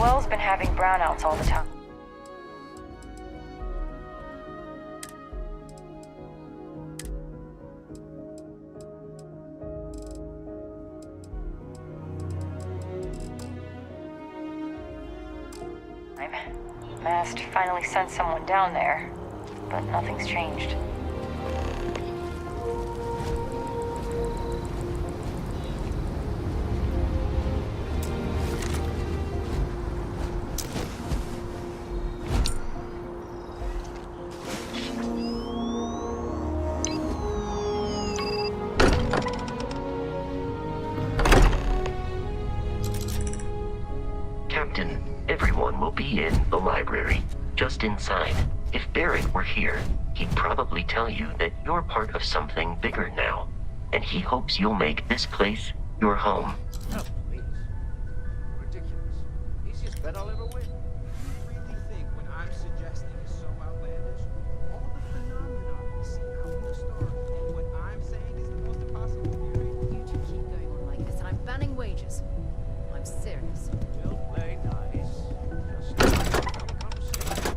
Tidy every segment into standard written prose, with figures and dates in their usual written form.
well's been having brownouts all the time. Mast finally sent someone down there, but nothing's changed. Captain, everyone will be in the library, just inside. If Barrett were here, he'd probably tell you that you're part of something bigger now, and he hopes you'll make this place your home. Oh, please. Ridiculous. Easiest bet I'll ever win. You really think what I'm suggesting is so outlandish? All the phenomena we see out in the stars, and what I'm saying is the most impossible theory? You two keep going on like this, and I'm banning wages. I'm serious. We'll play nice. Just conversation.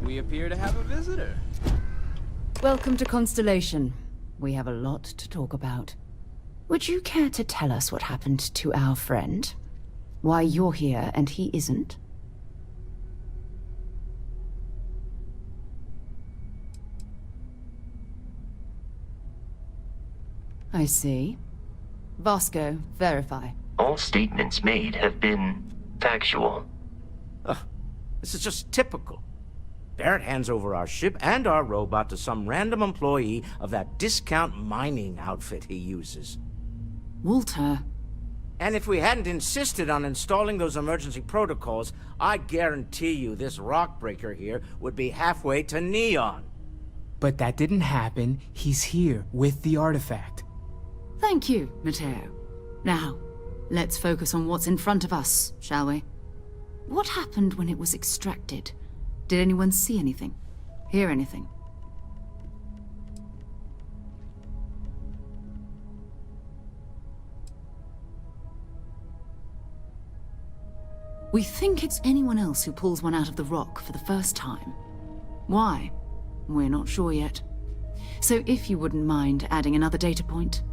We appear to have a visitor. Welcome to Constellation. We have a lot to talk about. Would you care to tell us what happened to our friend? Why you're here and he isn't? I see. Vasco, verify. All statements made have been factual. Ugh, this is just typical. Barrett hands over our ship and our robot to some random employee of that discount mining outfit he uses. Walter. And if we hadn't insisted on installing those emergency protocols, I guarantee you this rock breaker here would be halfway to Neon. But that didn't happen. He's here with the artifact. Thank you, Matteo. Now, let's focus on what's in front of us, shall we? What happened when it was extracted? Did anyone see anything? Hear anything? We think it's anyone else who pulls one out of the rock for the first time. Why? We're not sure yet. So if you wouldn't mind adding another data point.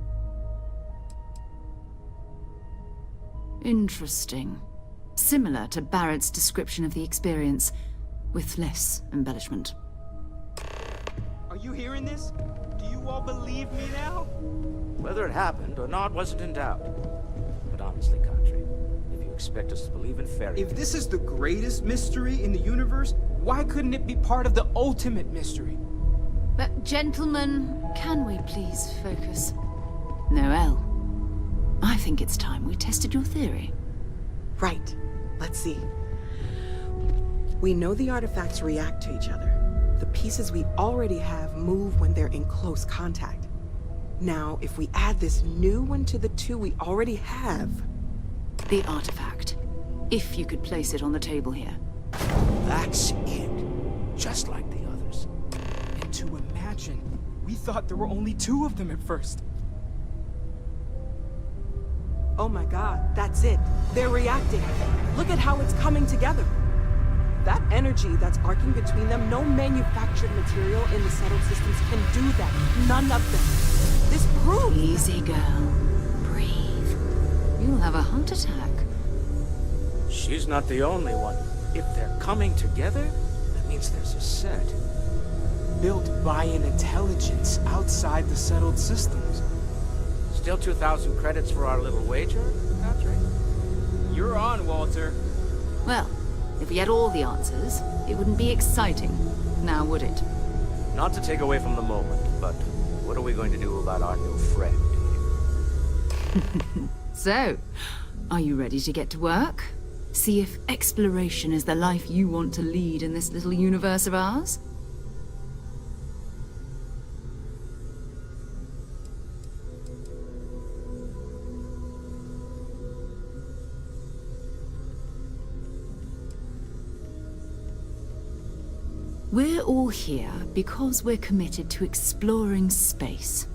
Interesting. Similar to Barrett's description of the experience, with less embellishment. Are you hearing this? Do you all believe me now? Whether it happened or not wasn't in doubt. But honestly, Country, if you expect us to believe in fairy If this is the greatest mystery in the universe, why couldn't it be part of the ultimate mystery? But gentlemen, can we please focus? Noel, I think it's time we tested your theory. Right. Let's see. We know the artifacts react to each other. The pieces we already have move when they're in close contact. Now, if we add this new one to the two we already have... The artifact. If you could place it on the table here. That's it. Just like the others. And to imagine, we thought there were only 2 of them at first. Oh my god, that's it. They're reacting. Look at how it's coming together. That energy that's arcing between them, no manufactured material in the settled systems can do that. None of them. This proves... Easy, girl. Breathe. You'll have a heart attack. She's not the only one. If they're coming together, that means there's a set. Built by an intelligence outside the settled systems. Still 2,000 credits for our little wager, Patrick? You're on, Walter. Well, if we had all the answers, it wouldn't be exciting, now would it? Not to take away from the moment, but what are we going to do about our new friend here? So, are you ready to get to work? See if exploration is the life you want to lead in this little universe of ours? We're all here because we're committed to exploring space.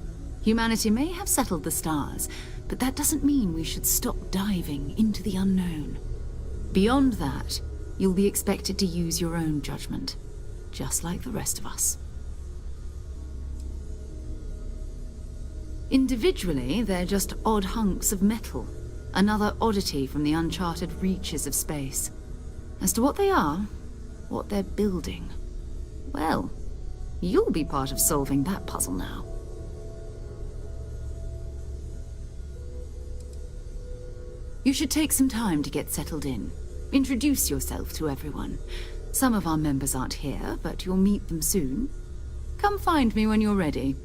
Humanity may have settled the stars, but that doesn't mean we should stop diving into the unknown. Beyond that, you'll be expected to use your own judgment, just like the rest of us. Individually, they're just odd hunks of metal, another oddity from the uncharted reaches of space. As to what they are, what they're building, well, you'll be part of solving that puzzle now. You should take some time to get settled in. Introduce yourself to everyone. Some of our members aren't here, but you'll meet them soon. Come find me when you're ready.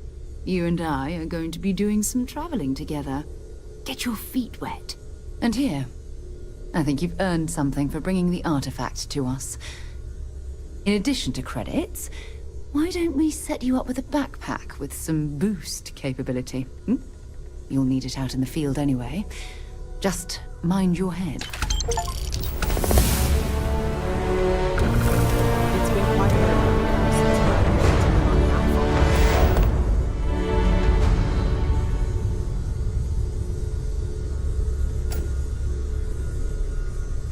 You and I are going to be doing some traveling together. Get your feet wet. And here, I think you've earned something for bringing the artifact to us. In addition to credits, why don't we set you up with a backpack with some boost capability? You'll need it out in the field anyway. Just mind your head. It's been quite a while since I've been on the outfall.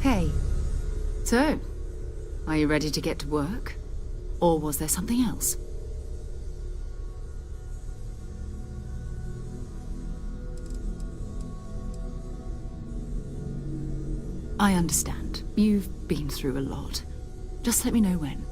Hey. So, are you ready to get to work? Or was there something else? I understand. You've been through a lot. Just let me know when.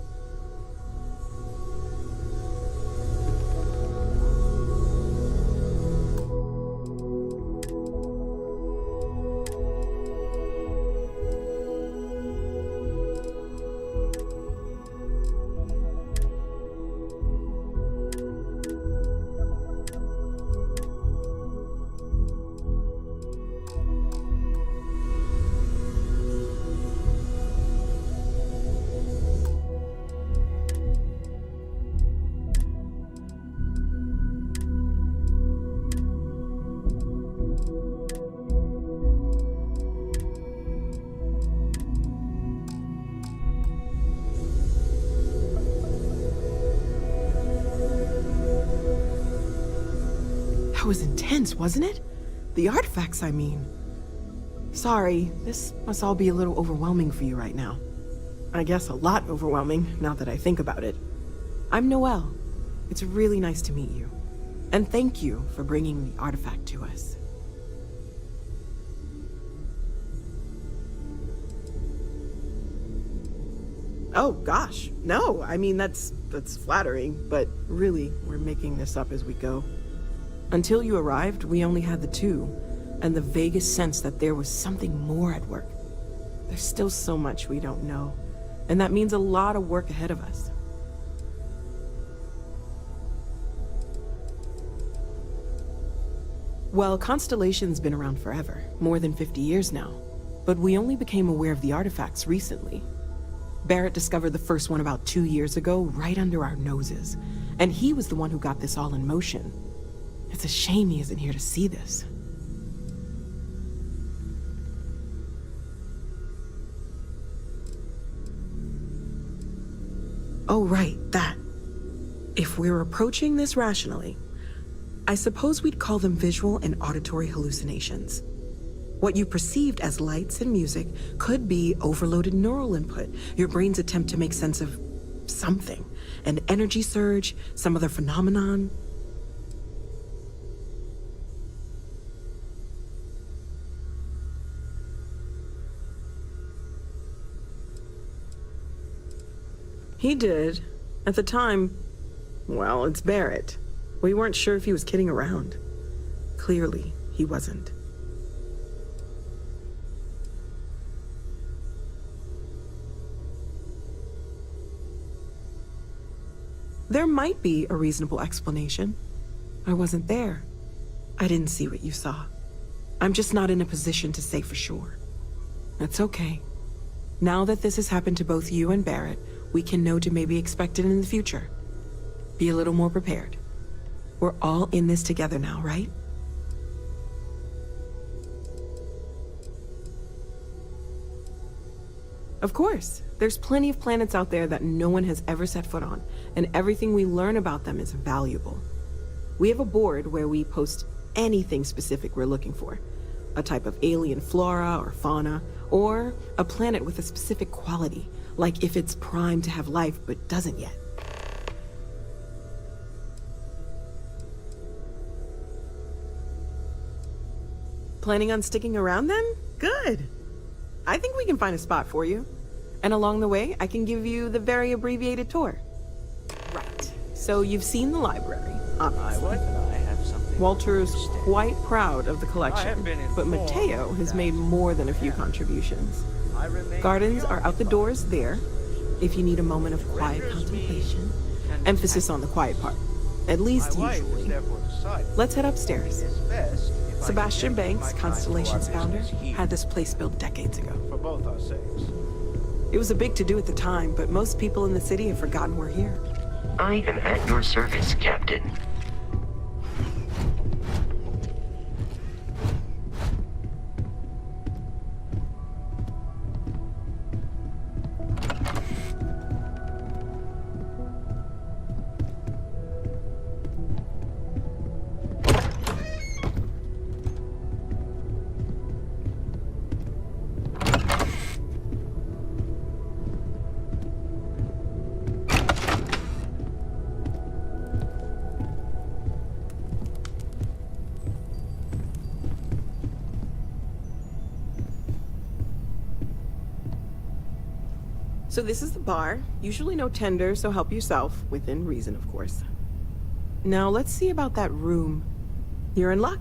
That was intense, wasn't it? The artifacts, I mean. Sorry, this must all be a little overwhelming for you right now. I guess a lot overwhelming, now that I think about it. I'm Noelle. It's really nice to meet you. And thank you for bringing the artifact to us. Oh, gosh. No, I mean, that's flattering, but really, we're making this up as we go. Until you arrived, we only had the two, and the vaguest sense that there was something more at work. There's still so much we don't know, and that means a lot of work ahead of us. Well, Constellation's been around forever, more than 50 years now, but we only became aware of the artifacts recently. Barrett discovered the first one about 2 years ago, right under our noses, and he was the one who got this all in motion. It's a shame he isn't here to see this. Oh, right, that. If we're approaching this rationally, I suppose we'd call them visual and auditory hallucinations. What you perceived as lights and music could be overloaded neural input, your brain's attempt to make sense of something, an energy surge, some other phenomenon. He did. At the time, well, it's Barrett. We weren't sure if he was kidding around. Clearly, he wasn't. There might be a reasonable explanation. I wasn't there. I didn't see what you saw. I'm just not in a position to say for sure. That's okay. Now that this has happened to both you and Barrett, we can know to maybe expect it in the future. Be a little more prepared. We're all in this together now, right? Of course. There's plenty of planets out there that no one has ever set foot on, and everything we learn about them is valuable. We have a board where we post anything specific we're looking for. A type of alien flora or fauna, or a planet with a specific quality, like if it's primed to have life but doesn't yet. Planning on sticking around then? Good. I think we can find a spot for you. And along the way, I can give you the very abbreviated tour. Right. So you've seen the library, obviously. My wife and I have something. Walter's quite proud of the I collection, have been but informed Mateo has made more than a few contributions. I remain Gardens are out the preoccupied. doors there, if you need a moment of quiet contemplation. Emphasis on the quiet part, at least My wife is usually. therefore decided Let's head upstairs. it's best if I Sebastian dedicate Banks, my time to our Constellation's founder, business here, had this place built decades ago. for both our sakes. It was a big to-do at the time, but most people in the city have forgotten we're here. I am at your service, Captain. So this is the bar. Usually no tender, so help yourself, within reason, of course. Now let's see about that room. You're in luck.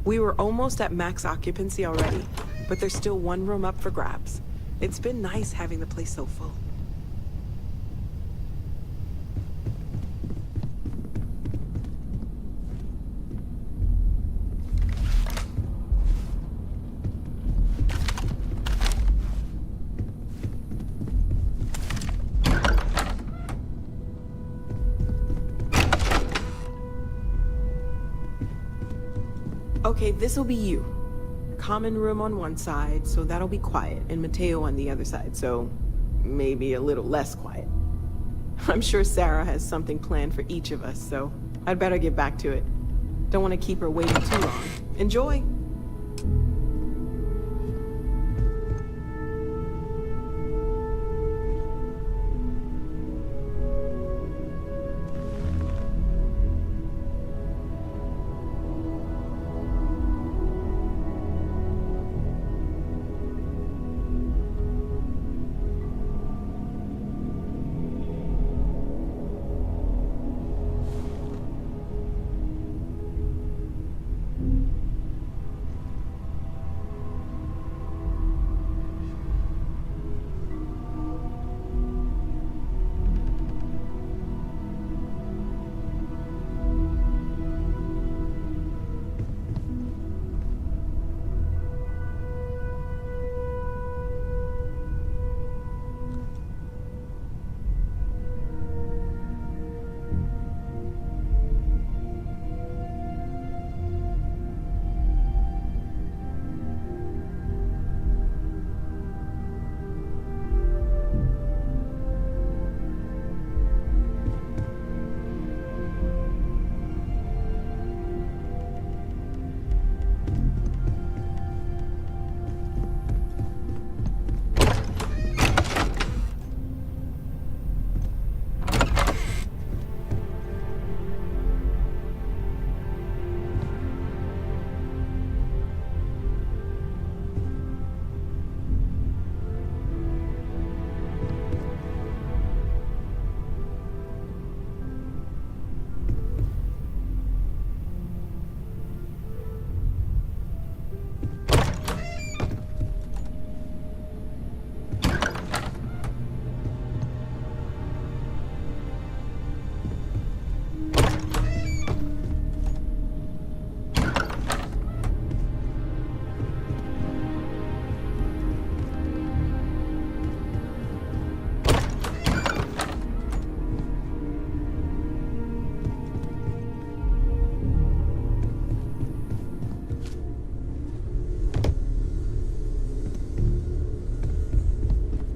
We were almost at max occupancy already, but there's still one room up for grabs. It's been nice having the place so full. Okay, this'll be you. Common room on one side, so that'll be quiet, and Mateo on the other side, so maybe a little less quiet. I'm sure Sarah has something planned for each of us, so I'd better get back to it. Don't want to keep her waiting too long. Enjoy!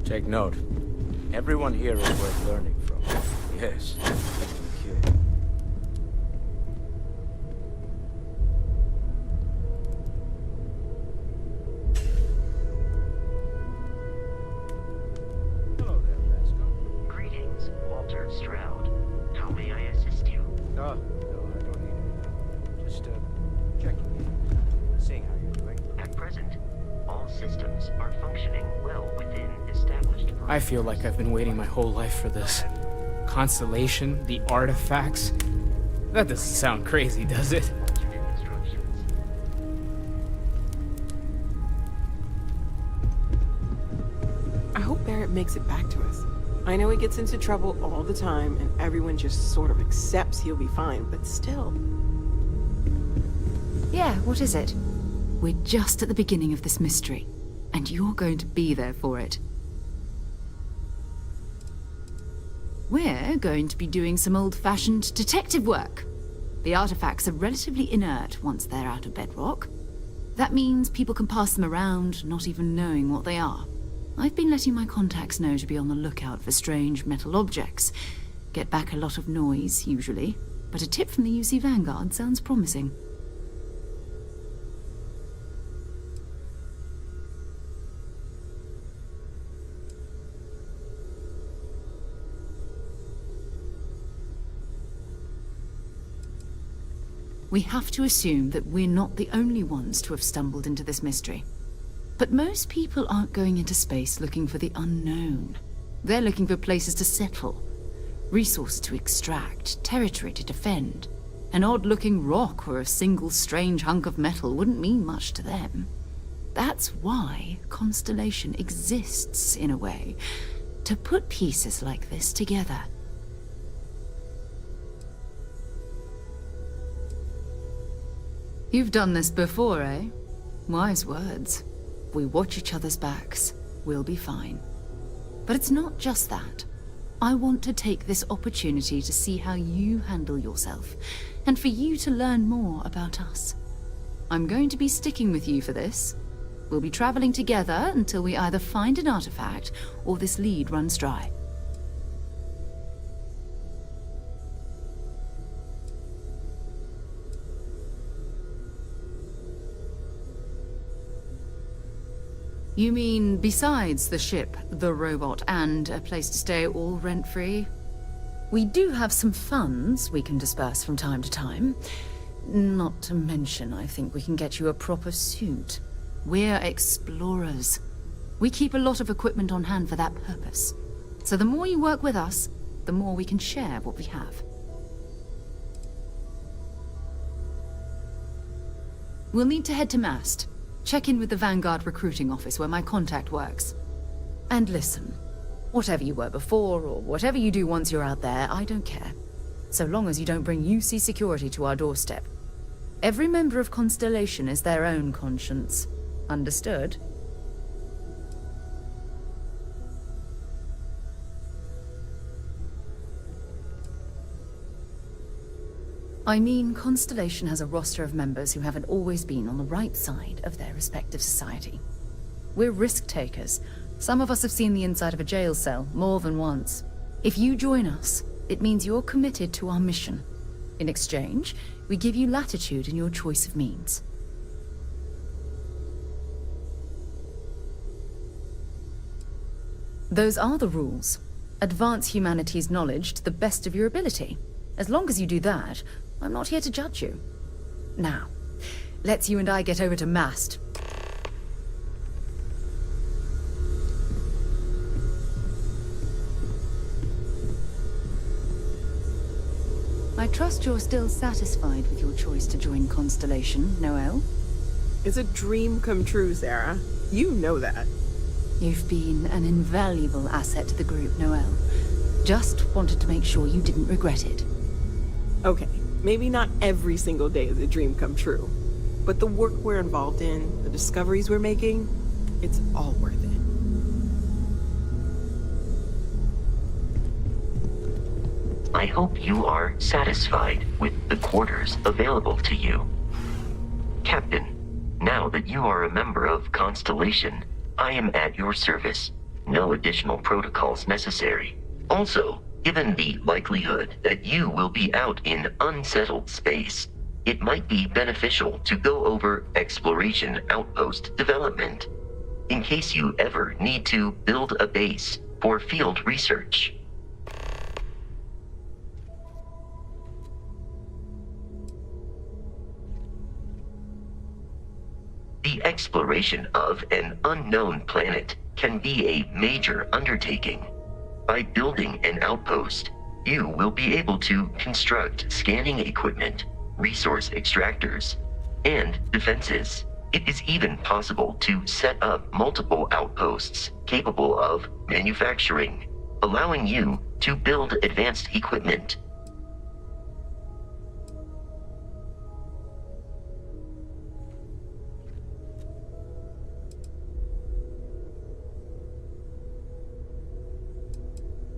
Take note. Everyone here is worth learning from. Yes. Okay. Hello there, Vasco. Greetings, Walter Stroud. How may I assist you? No, I don't need anything. Just, checking in. Seeing how you're doing. At present, all systems are functioning well within established parameters. I feel like I've been waiting my whole life for this. Constellation, the artifacts. That doesn't sound crazy, does it? Alternate instructions. I hope Barrett makes it back to us. I know he gets into trouble all the time, and everyone just sort of accepts he'll be fine, but still. Yeah, what is it? We're just at the beginning of this mystery, and you're going to be there for it. We're going to be doing some old-fashioned detective work. The artifacts are relatively inert once they're out of bedrock. That means people can pass them around, not even knowing what they are. I've been letting my contacts know to be on the lookout for strange metal objects. Get back a lot of noise, usually, but a tip from the UC Vanguard sounds promising. We have to assume that we're not the only ones to have stumbled into this mystery. But most people aren't going into space looking for the unknown. They're looking for places to settle, resources to extract, territory to defend. An odd-looking rock or a single strange hunk of metal wouldn't mean much to them. That's why Constellation exists, in a way, to put pieces like this together. You've done this before, eh? Wise words. We watch each other's backs. We'll be fine. But it's not just that. I want to take this opportunity to see how you handle yourself, and for you to learn more about us. I'm going to be sticking with you for this. We'll be traveling together until we either find an artifact or this lead runs dry. You mean besides the ship, the robot, and a place to stay all rent-free? We do have some funds we can disperse from time to time. Not to mention, I think we can get you a proper suit. We're explorers. We keep a lot of equipment on hand for that purpose. So the more you work with us, the more we can share what we have. We'll need to head to Mast. Check in with the Vanguard recruiting office where my contact works. And listen, whatever you were before, or whatever you do once you're out there, I don't care. So long as you don't bring UC security to our doorstep. Every member of Constellation is their own conscience. Understood? I mean, Constellation has a roster of members who haven't always been on the right side of their respective society. We're risk-takers. Some of us have seen the inside of a jail cell more than once. If you join us, it means you're committed to our mission. In exchange, we give you latitude in your choice of means. Those are the rules. Advance humanity's knowledge to the best of your ability. As long as you do that, I'm not here to judge you. Now, let's you and I get over to Mast. I trust you're still satisfied with your choice to join Constellation, Noel? It's a dream come true, Sarah. You know that. You've been an invaluable asset to the group, Noel. Just wanted to make sure you didn't regret it. Okay, maybe not every single day is a dream come true. But the work we're involved in, the discoveries we're making, it's all worth it. I hope you are satisfied with the quarters available to you. Captain, now that you are a member of Constellation, I am at your service. no additional protocols necessary. Also, given the likelihood that you will be out in unsettled space, it might be beneficial to go over exploration outpost development, in case you ever need to build a base for field research. The exploration of an unknown planet can be a major undertaking. By building an outpost, you will be able to construct scanning equipment, resource extractors, and defenses. It is even possible to set up multiple outposts capable of manufacturing, allowing you to build advanced equipment.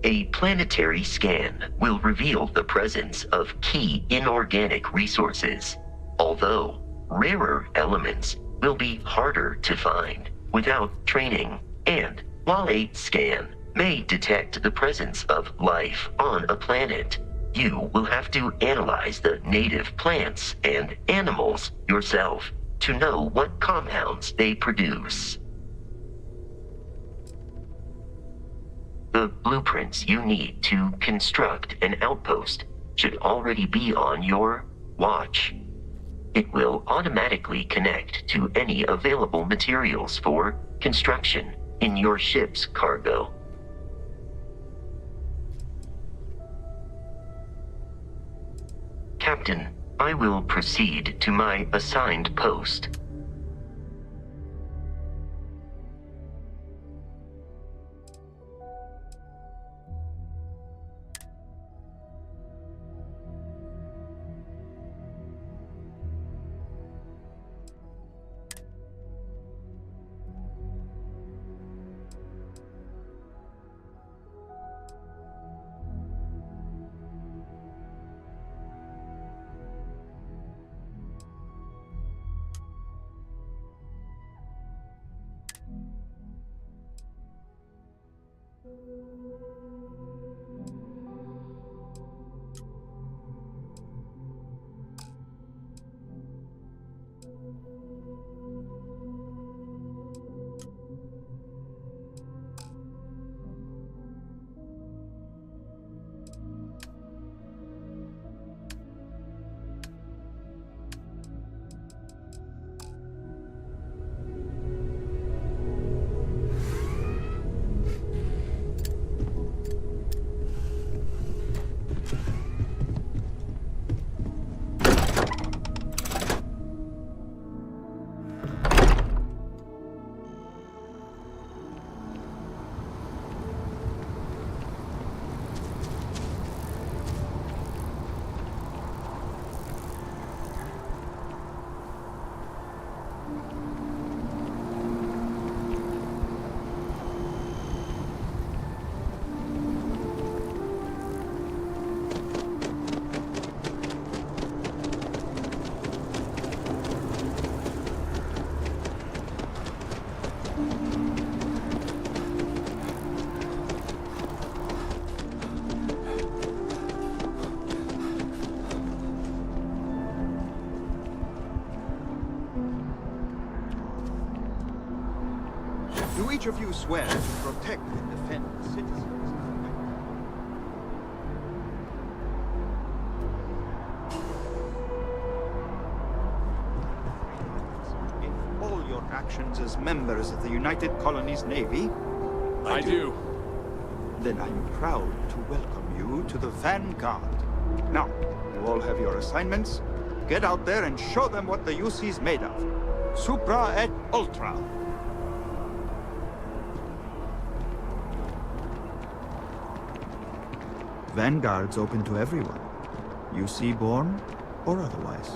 A planetary scan will reveal the presence of key inorganic resources, although rarer elements will be harder to find without training. And while a scan may detect the presence of life on a planet, you will have to analyze the native plants and animals yourself to know what compounds they produce. The blueprints you need to construct an outpost should already be on your watch. It will automatically connect to any available materials for construction in your ship's cargo. Captain, I will proceed to my assigned post. Do each of you swear to protect and defend the citizens? In all your actions as members of the United Colonies Navy? I do. Then I'm proud to welcome you to the Vanguard. Now, you all have your assignments. Get out there and show them what the UC's made of. Supra et Ultra. Vanguard's open to everyone. UC born or otherwise.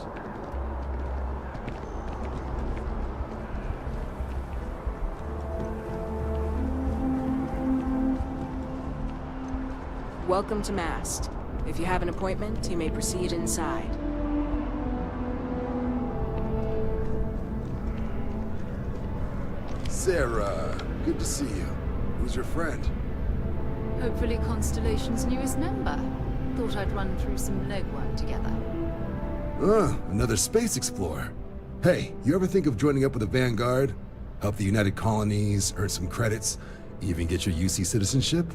Welcome to Mast. If you have an appointment, you may proceed inside. Sarah, good to see you. Who's your friend? Hopefully Constellation's newest member. Thought I'd run through some legwork together. Another space explorer. Hey, you ever think of joining up with the Vanguard? Help the United Colonies, earn some credits, even get your UC citizenship?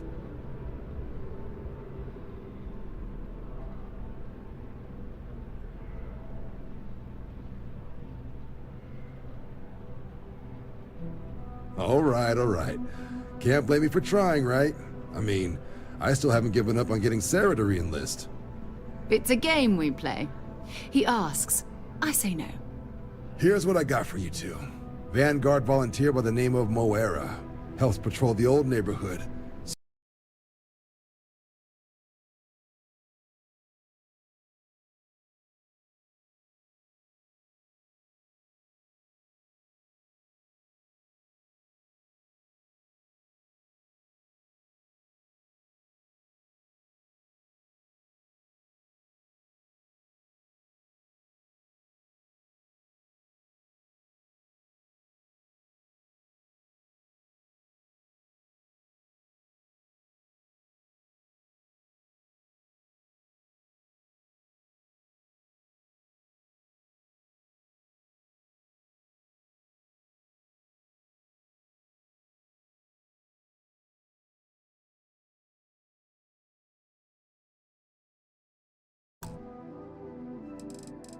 All right. Can't blame me for trying, right? I mean, I still haven't given up on getting Sarah to re-enlist. It's a game we play. He asks, I say no. Here's what I got for you two. Vanguard volunteer by the name of Moira. Helps patrol the old neighborhood.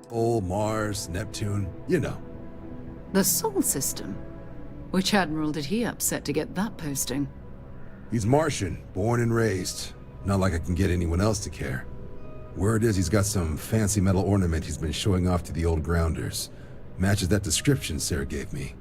Old Mars, Neptune, you know. The Sol system? Which admiral did he upset to get that posting? He's Martian, born and raised. Not like I can get anyone else to care. Word is he's got some fancy metal ornament he's been showing off to the old grounders. Matches that description Sarah gave me.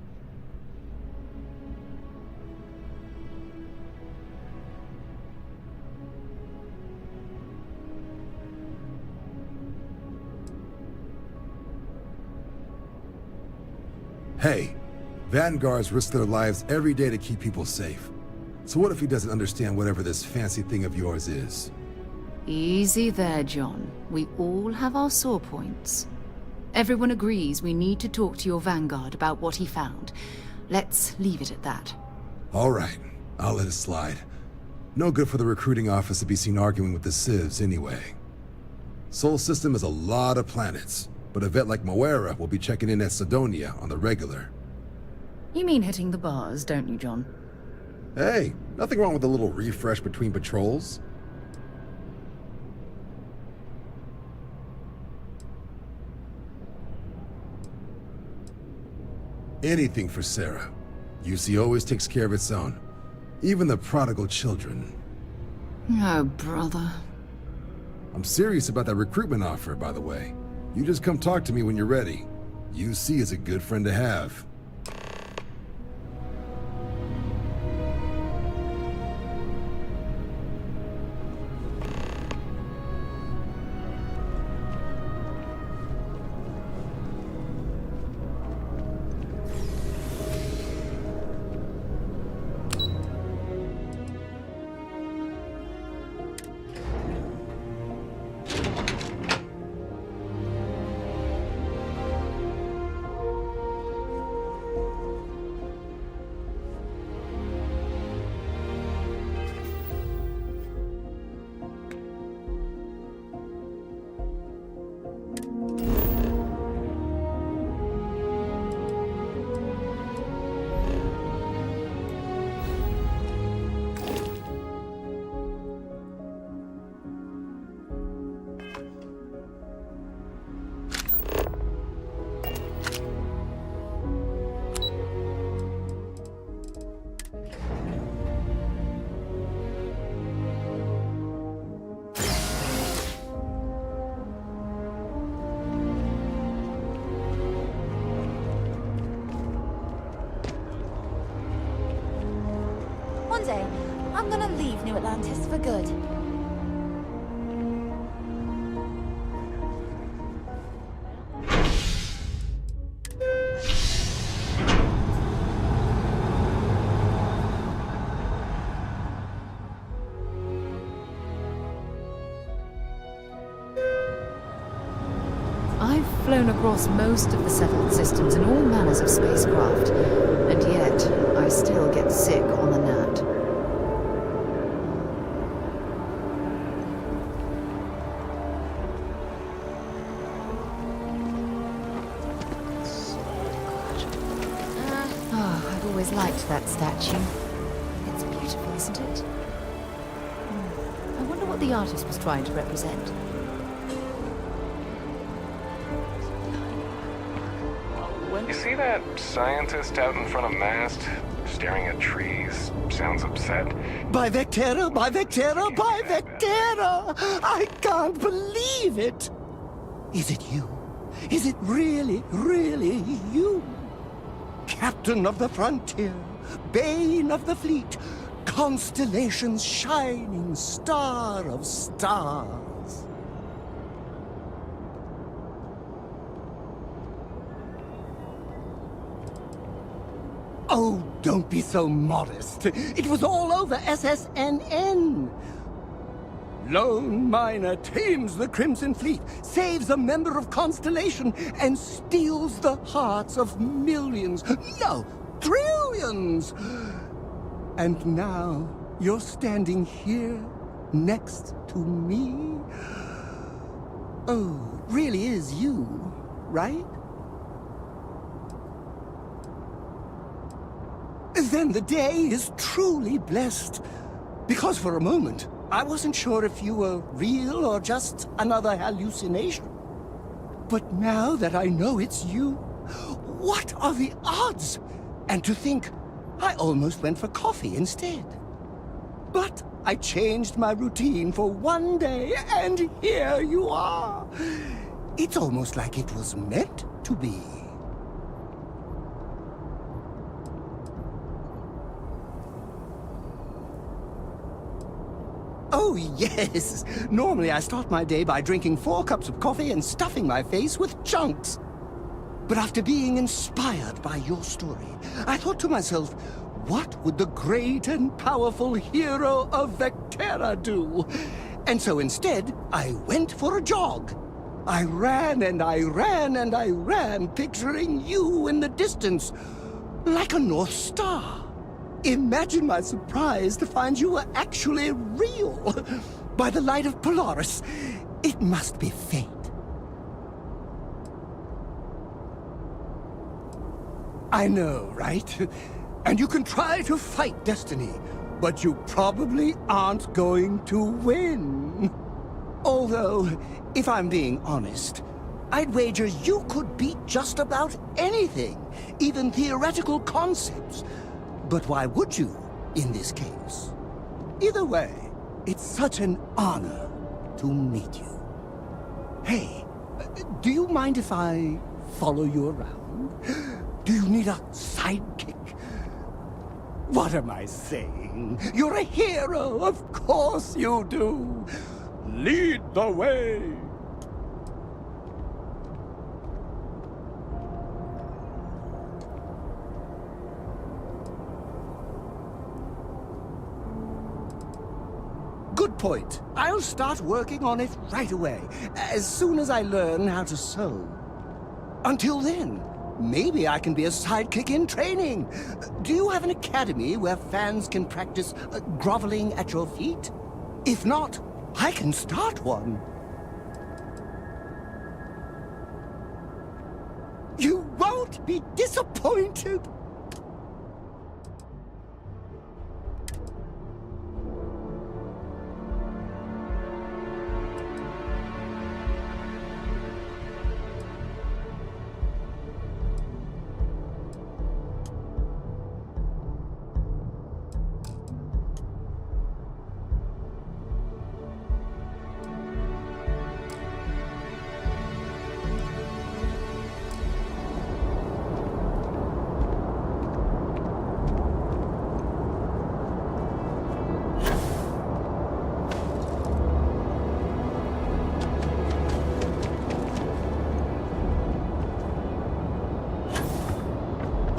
Hey, Vanguards risk their lives every day to keep people safe. So what if he doesn't understand whatever this fancy thing of yours is? Easy there, John. We all have our sore points. Everyone agrees we need to talk to your Vanguard about what he found. Let's leave it at that. All right, I'll let it slide. No good for the recruiting office to be seen arguing with the civs anyway. Sol system is a lot of planets, but a vet like Moira will be checking in at Sidonia on the regular. You mean hitting the bars, don't you, John? Hey, nothing wrong with a little refresh between patrols. Anything for Sarah. UC always takes care of its own. Even the prodigal children. Oh, brother. I'm serious about that recruitment offer, by the way. You just come talk to me when you're ready. UC is a good friend to have. One day, I'm gonna leave New Atlantis for good. I've flown across most of the settled systems in all manners of spacecraft, and yet I still get sick on the gnat. always liked that statue. It's beautiful, isn't it? I wonder what the artist was trying to represent. You see that scientist out in front of mast, staring at trees, sounds upset? By Vectera, by Vectera, by Vectera! I can't believe it! Is it you? Is it really, really you? Captain of the frontier, bane of the fleet, constellation's shining star of stars. Oh, don't be so modest. It was all over SSNN. Lone miner tames the Crimson Fleet, saves a member of Constellation, and steals the hearts of millions, no, trillions. And now you're standing here next to me. Oh, it really is you, right? Then the day is truly blessed. Because for a moment, I wasn't sure if you were real or just another hallucination. But now that I know it's you, what are the odds? And to think, I almost went for coffee instead. But I changed my routine for one day, and here you are. It's almost like it was meant to be. Oh, yes. Normally I start my day by drinking 4 cups of coffee and stuffing my face with chunks. But after being inspired by your story, I thought to myself, what would the great and powerful hero of Vectera do? And so instead, I went for a jog. I ran and I ran and I ran, picturing you in the distance, like a North Star. Imagine my surprise to find you were actually real. By the light of Polaris, it must be fate. I know, right? And you can try to fight destiny, but you probably aren't going to win. Although, if I'm being honest, I'd wager you could beat just about anything, even theoretical concepts. But why would you, in this case? Either way, it's such an honor to meet you. Hey, do you mind if I follow you around? Do you need a sidekick? What am I saying? You're a hero, of course you do. Lead the way. Good point. I'll start working on it right away, as soon as I learn how to sew. Until then, maybe I can be a sidekick in training. Do you have an academy where fans can practice groveling at your feet? If not, I can start one. You won't be disappointed.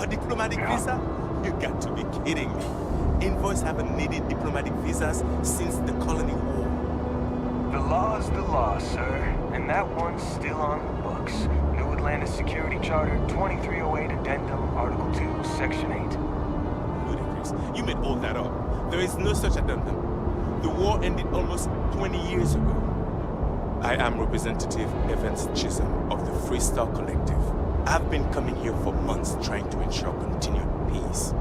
Diplomatic visa? You got to be kidding me. Envoys haven't needed diplomatic visas since the colony war. The law's the law, sir, and that one's still on the books. New Atlantis Security Charter 2308 Addendum, Article 2, Section 8. Ludicrous. You made all that up. There is no such addendum. The war ended almost 20 years ago. I am Representative Evans Chisholm of the Freestar Collective. I've been coming here for months trying to ensure continued peace.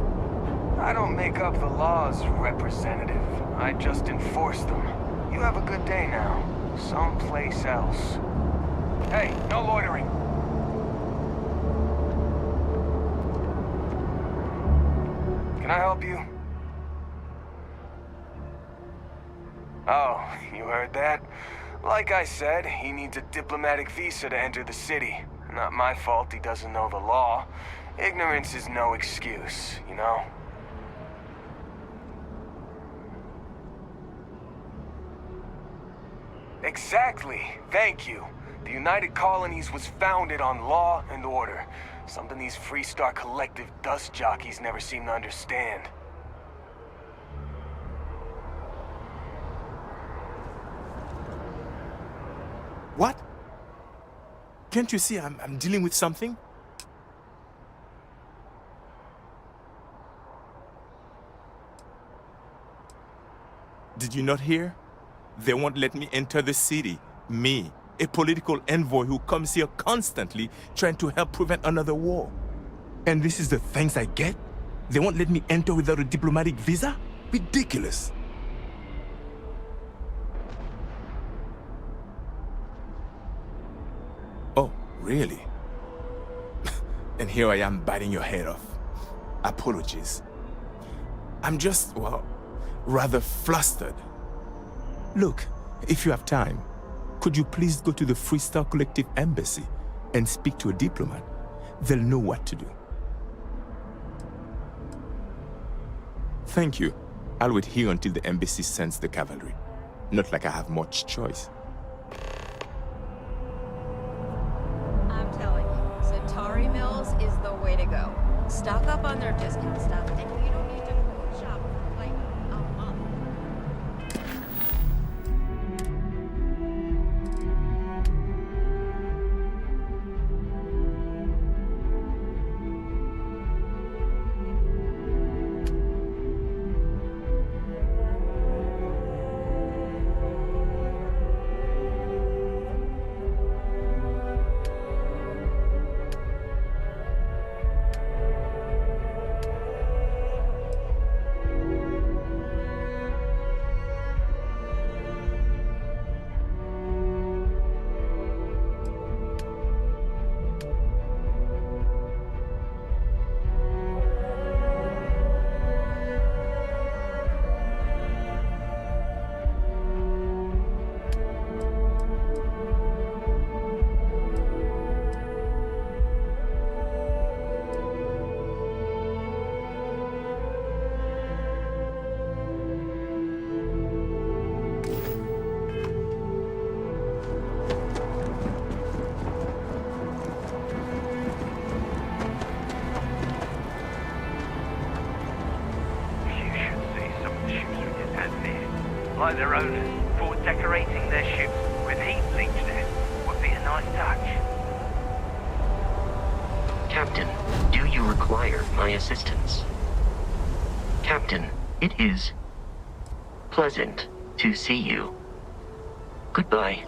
I don't make up the laws, Representative. I just enforce them. You have a good day now. Someplace else. Hey, no loitering. Can I help you? Oh, you heard that? Like I said, he needs a diplomatic visa to enter the city. Not my fault he doesn't know the law. Ignorance is no excuse, you know? Exactly. Thank you. The United Colonies was founded on law and order. Something these Freestar Collective dust jockeys never seem to understand. What? Can't you see I'm dealing with something? Did you not hear? They won't let me enter the city. Me, a political envoy who comes here constantly trying to help prevent another war. And this is the thanks I get? They won't let me enter without a diplomatic visa? Ridiculous. Oh, really? And here I am biting your head off. Apologies. I'm just, well, rather flustered. Look, if you have time, could you please go to the Freestar Collective Embassy and speak to a diplomat? They'll know what to do. Thank you. I'll wait here until the embassy sends the cavalry. Not like I have much choice. I'm telling you, Centauri Mills is the way to go. Stock up on their discount stuff, and you don't need to food shop for like a month. Like their owners, for decorating their ships with heat bleach there would be a nice touch. Captain, do you require my assistance? Captain, it is pleasant to see you. Goodbye.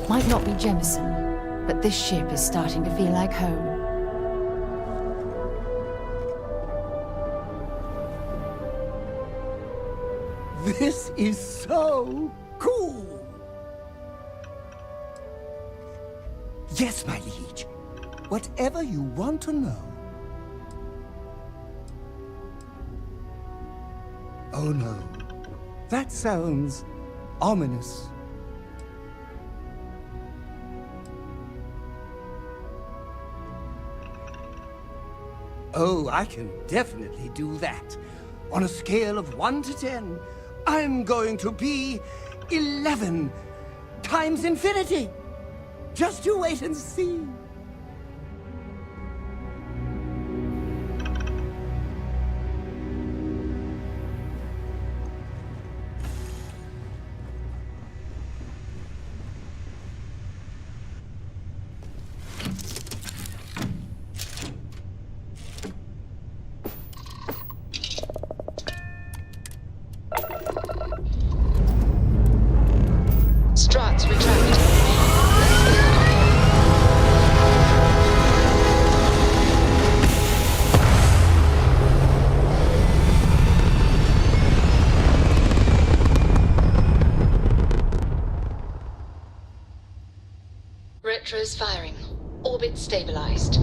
Might not be Jemison, but this ship is starting to feel like home. This is so cool! Yes, my liege. Whatever you want to know. Oh no. That sounds ominous. Oh, I can definitely do that. On a scale of 1 to 10, I'm going to be 11 times infinity. Just you wait and see. Struts retract. is firing. Orbit stabilized.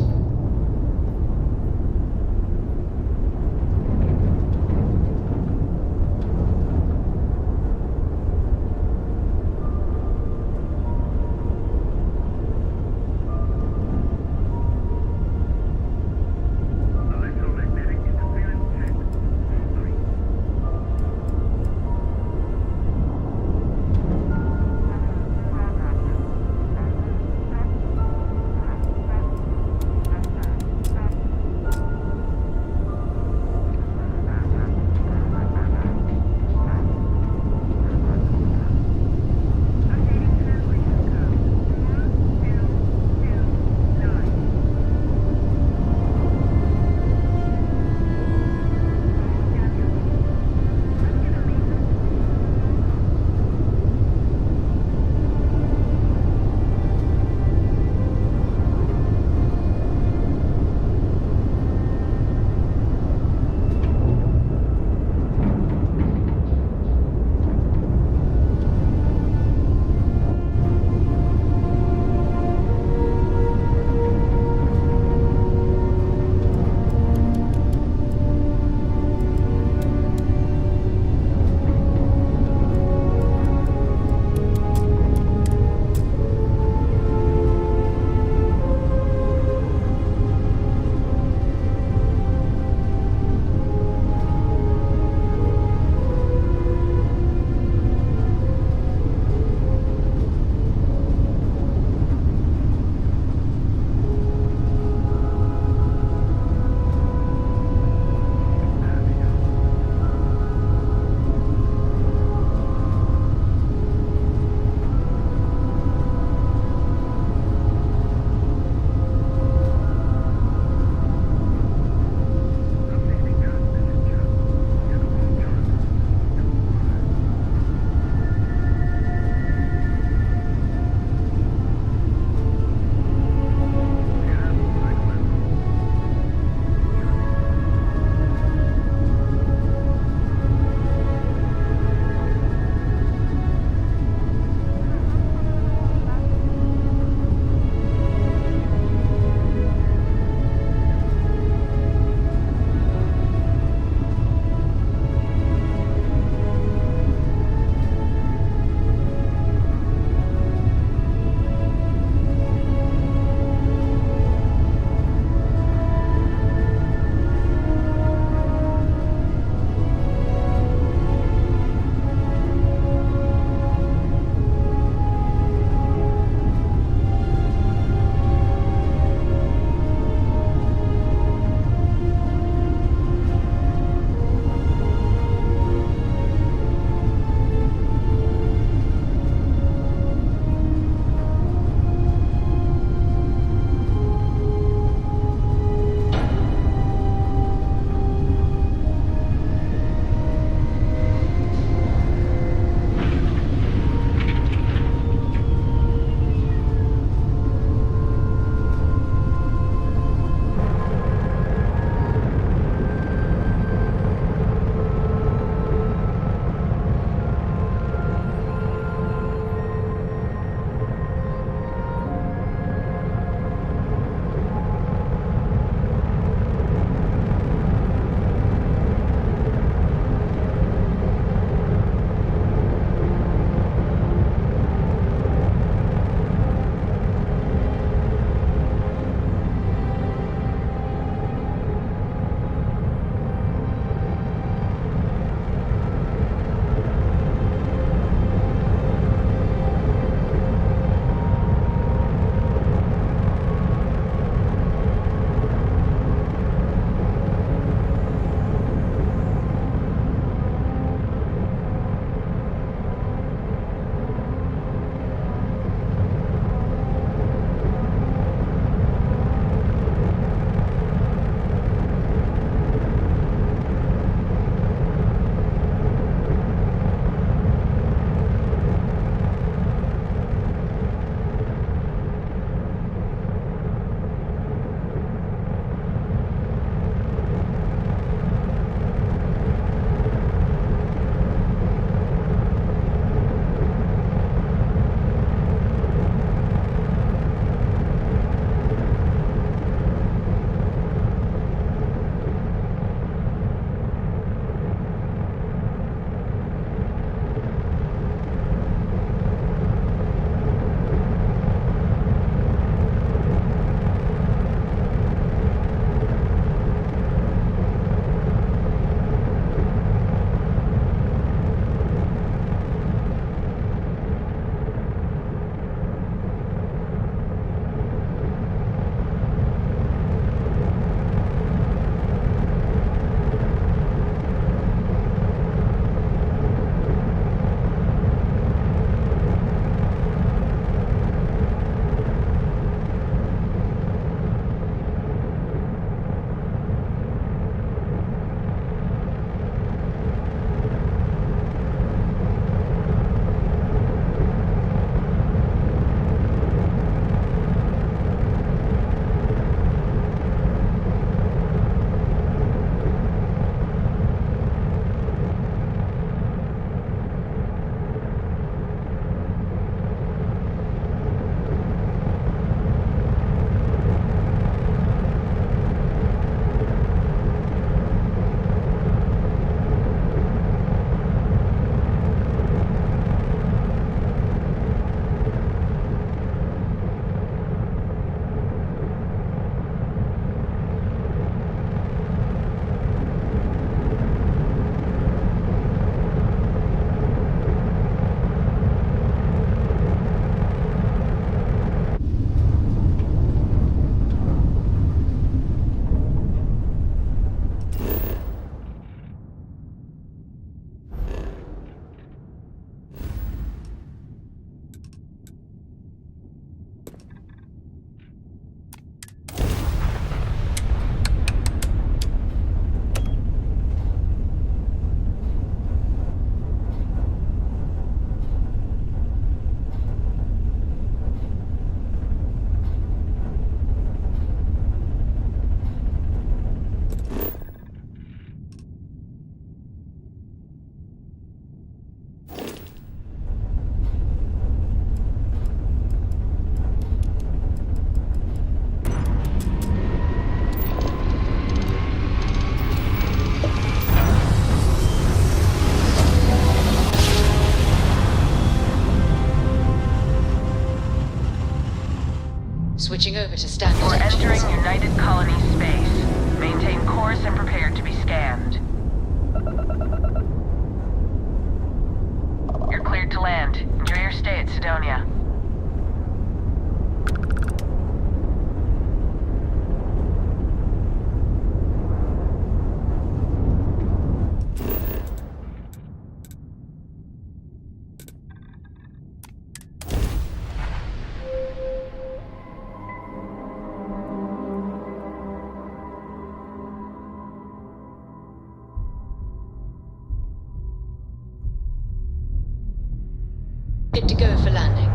Switching over to standard We're engines. entering United Colony space. Maintain course and prepare to be scanned. You're cleared to land. Enjoy your stay at Sidonia. Good to go for landing.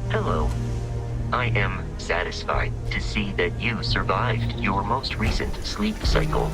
Hello. I am satisfied to see that you survived your most recent sleep cycle.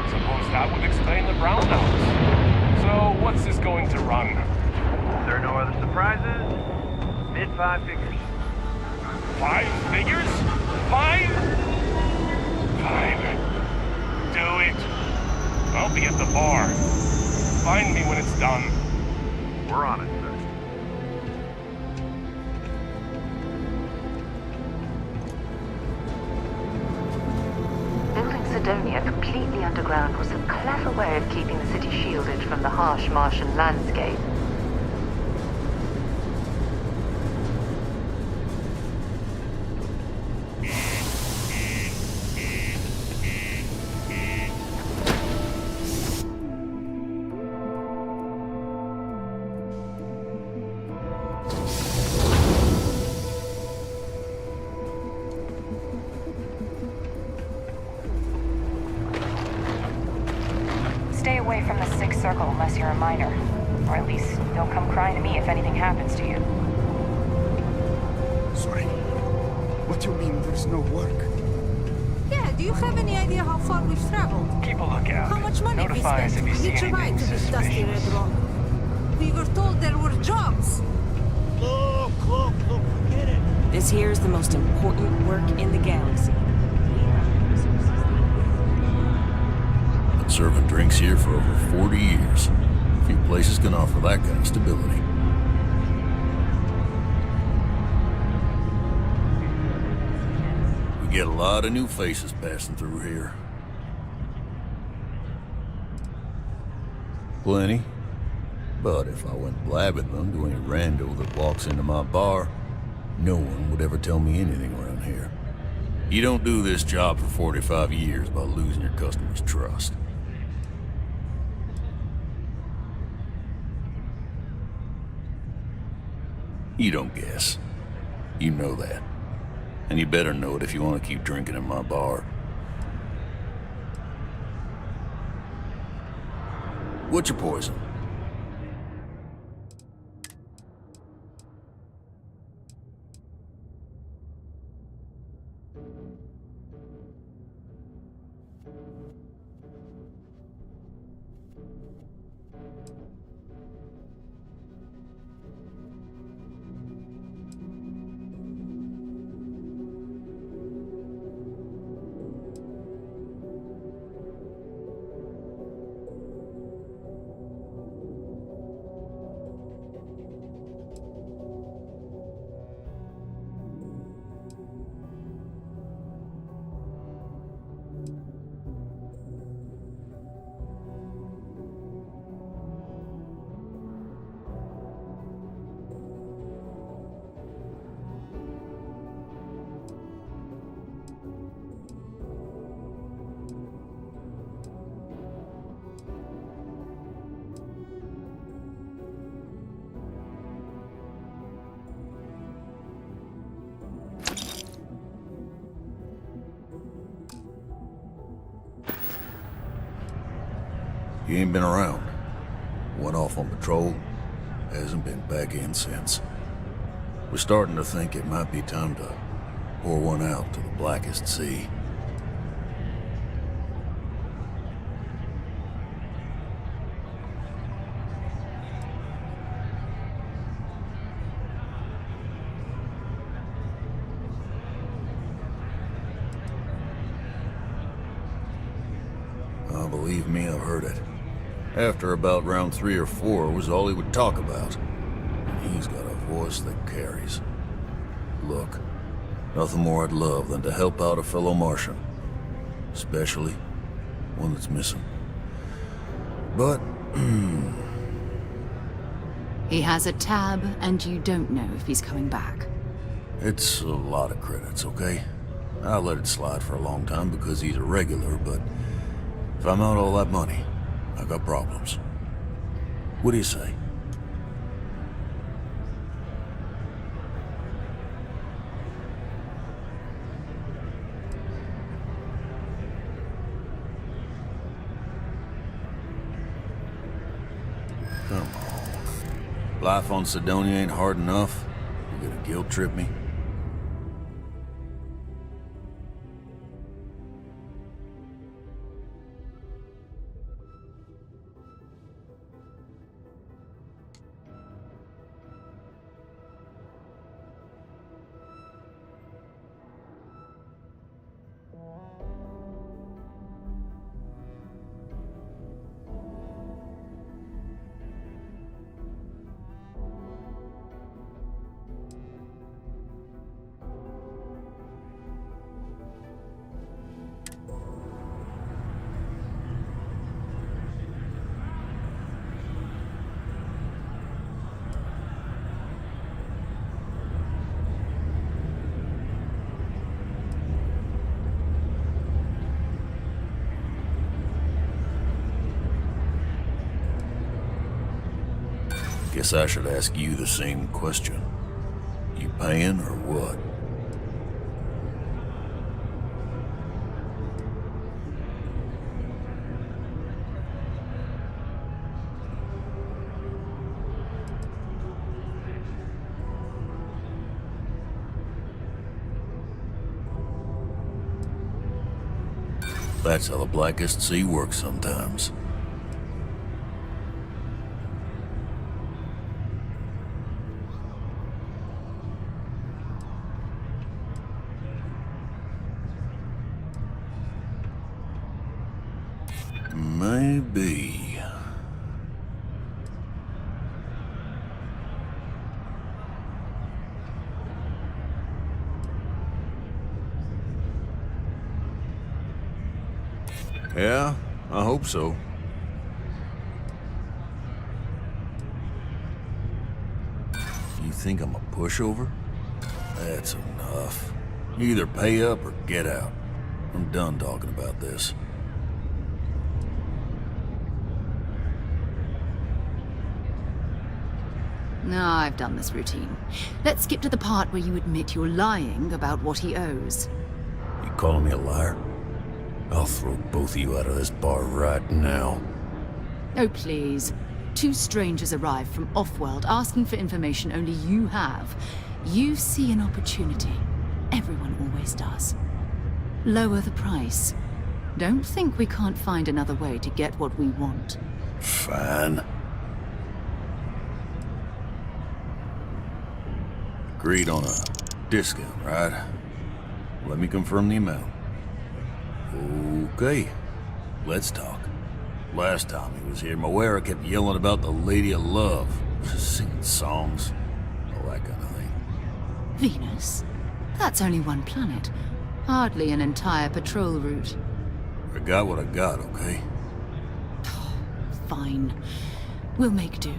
Suppose that would explain the brownouts. So, what's this going to run? There are no other surprises? Mid 5 figures. 5 figures? 5? 5. Do it. I'll be at the bar. Find me when it's done. We're on it, sir. Building Sidonia completely underground was a clever way of keeping the city shielded from the harsh Martian landscape. Stay away from the Sixth Circle unless you're a minor. Or at least don't come crying to me if anything happens to you. Sorry. What do you mean there's no work? Yeah, do you have any idea how far we've traveled? Keep a lookout. How much money we Notify us spent if you to see hitch a ride anything to this dusty suspicious. red rock? We were told there were jobs. Look, forget it. This here's the most important work in the galaxy. Been serving drinks here for over 40 years. Few places can offer that kind of stability. We get a lot of new faces passing through here. Plenty. But if I went blabbing them to any rando that walks into my bar, no one would ever tell me anything around here. You don't do this job for 45 years by losing your customers' trust. You don't guess. You know that. And you better know it if you want to keep drinking in my bar. What's your poison? He ain't been around. Went off on patrol. Hasn't been back in since. We're starting to think it might be time to pour one out to the blackest sea. Believe me, I've heard it. After about round 3 or 4 was all he would talk about. And he's got a voice that carries. Look, nothing more I'd love than to help out a fellow Martian. Especially one that's missing. But, He has a tab, and you don't know if he's coming back. it's a lot of credits, okay? I'll let it slide for a long time because he's a regular, but if I'm out all that money, I got problems. What do you say? Come on. Life on Sidonia ain't hard enough. You gonna guilt trip me? Guess I should ask you the same question. You paying or what? That's how the Blackest Sea works sometimes. Maybe. Yeah, I hope so. You think I'm a pushover? That's enough. You either pay up or get out. I'm done talking about this. No, I've done this routine. Let's skip to the part where you admit you're lying about what he owes. You calling me a liar? I'll throw both of you out of this bar right now. Oh, please. 2 strangers arrive from off-world asking for information only you have. You see an opportunity. Everyone always does. Lower the price. Don't think we can't find another way to get what we want. Fine. Agreed on a discount, right? Let me confirm the amount. Okay, let's talk. Last time he was here, Moira kept yelling about the Lady of Love, singing songs, all that kind of thing. Venus? That's only one planet. Hardly an entire patrol route. I got what I got, okay? Fine. We'll make do.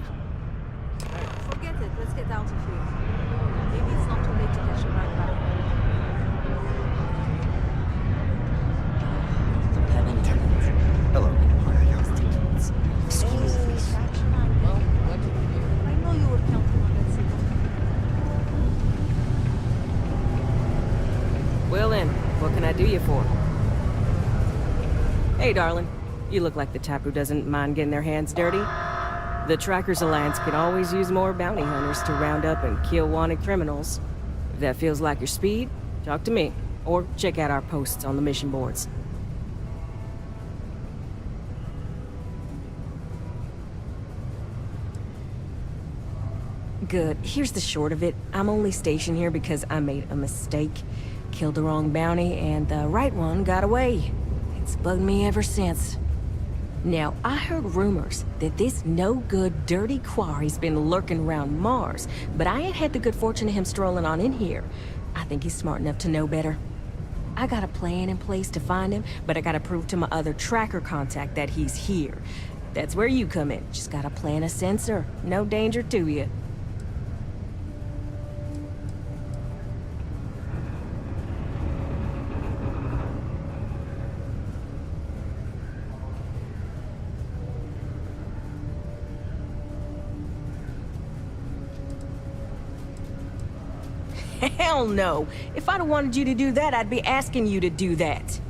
Forget it. Let's get out of here. Maybe it's not too late to catch a ride back. Hello. Excuse me. I know you were counting on that signal. Well then, what can I do you for? Hey, darling. You look like the type who doesn't mind getting their hands dirty. The Trackers Alliance can always use more bounty hunters to round up and kill wanted criminals. If that feels like your speed, talk to me, or check out our posts on the mission boards. Good. Here's the short of it. I'm only stationed here because I made a mistake. Killed the wrong bounty, and the right one got away. It's bugged me ever since. Now, I heard rumors that this no-good, dirty quarry's been lurking around Mars, but I ain't had the good fortune of him strolling on in here. I think he's smart enough to know better. I got a plan in place to find him, but I gotta prove to my other tracker contact that he's here. That's where you come in. Just gotta plant a sensor. No danger to you. Hell no! If I'd wanted you to do that, I'd be asking you to do that.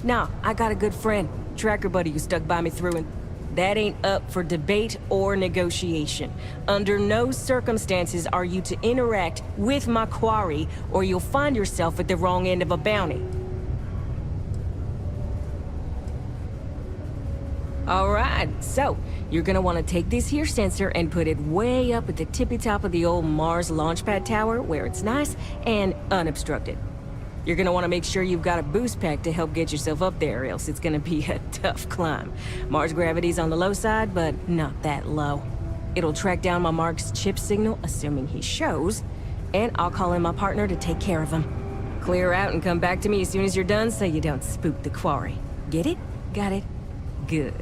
Nah, I got a good friend, tracker buddy who stuck by me through, and that ain't up for debate or negotiation. Under no circumstances are you to interact with my quarry, or you'll find yourself at the wrong end of a bounty. Alright, so, you're gonna want to take this here sensor and put it way up at the tippy top of the old Mars launchpad tower where it's nice and unobstructed. You're gonna want to make sure you've got a boost pack to help get yourself up there, or else it's gonna be a tough climb. Mars gravity's on the low side, but not that low. It'll track down my Mark's chip signal, assuming he shows, and I'll call in my partner to take care of him. Clear out and come back to me as soon as you're done so you don't spook the quarry. Get it? Got it? Good.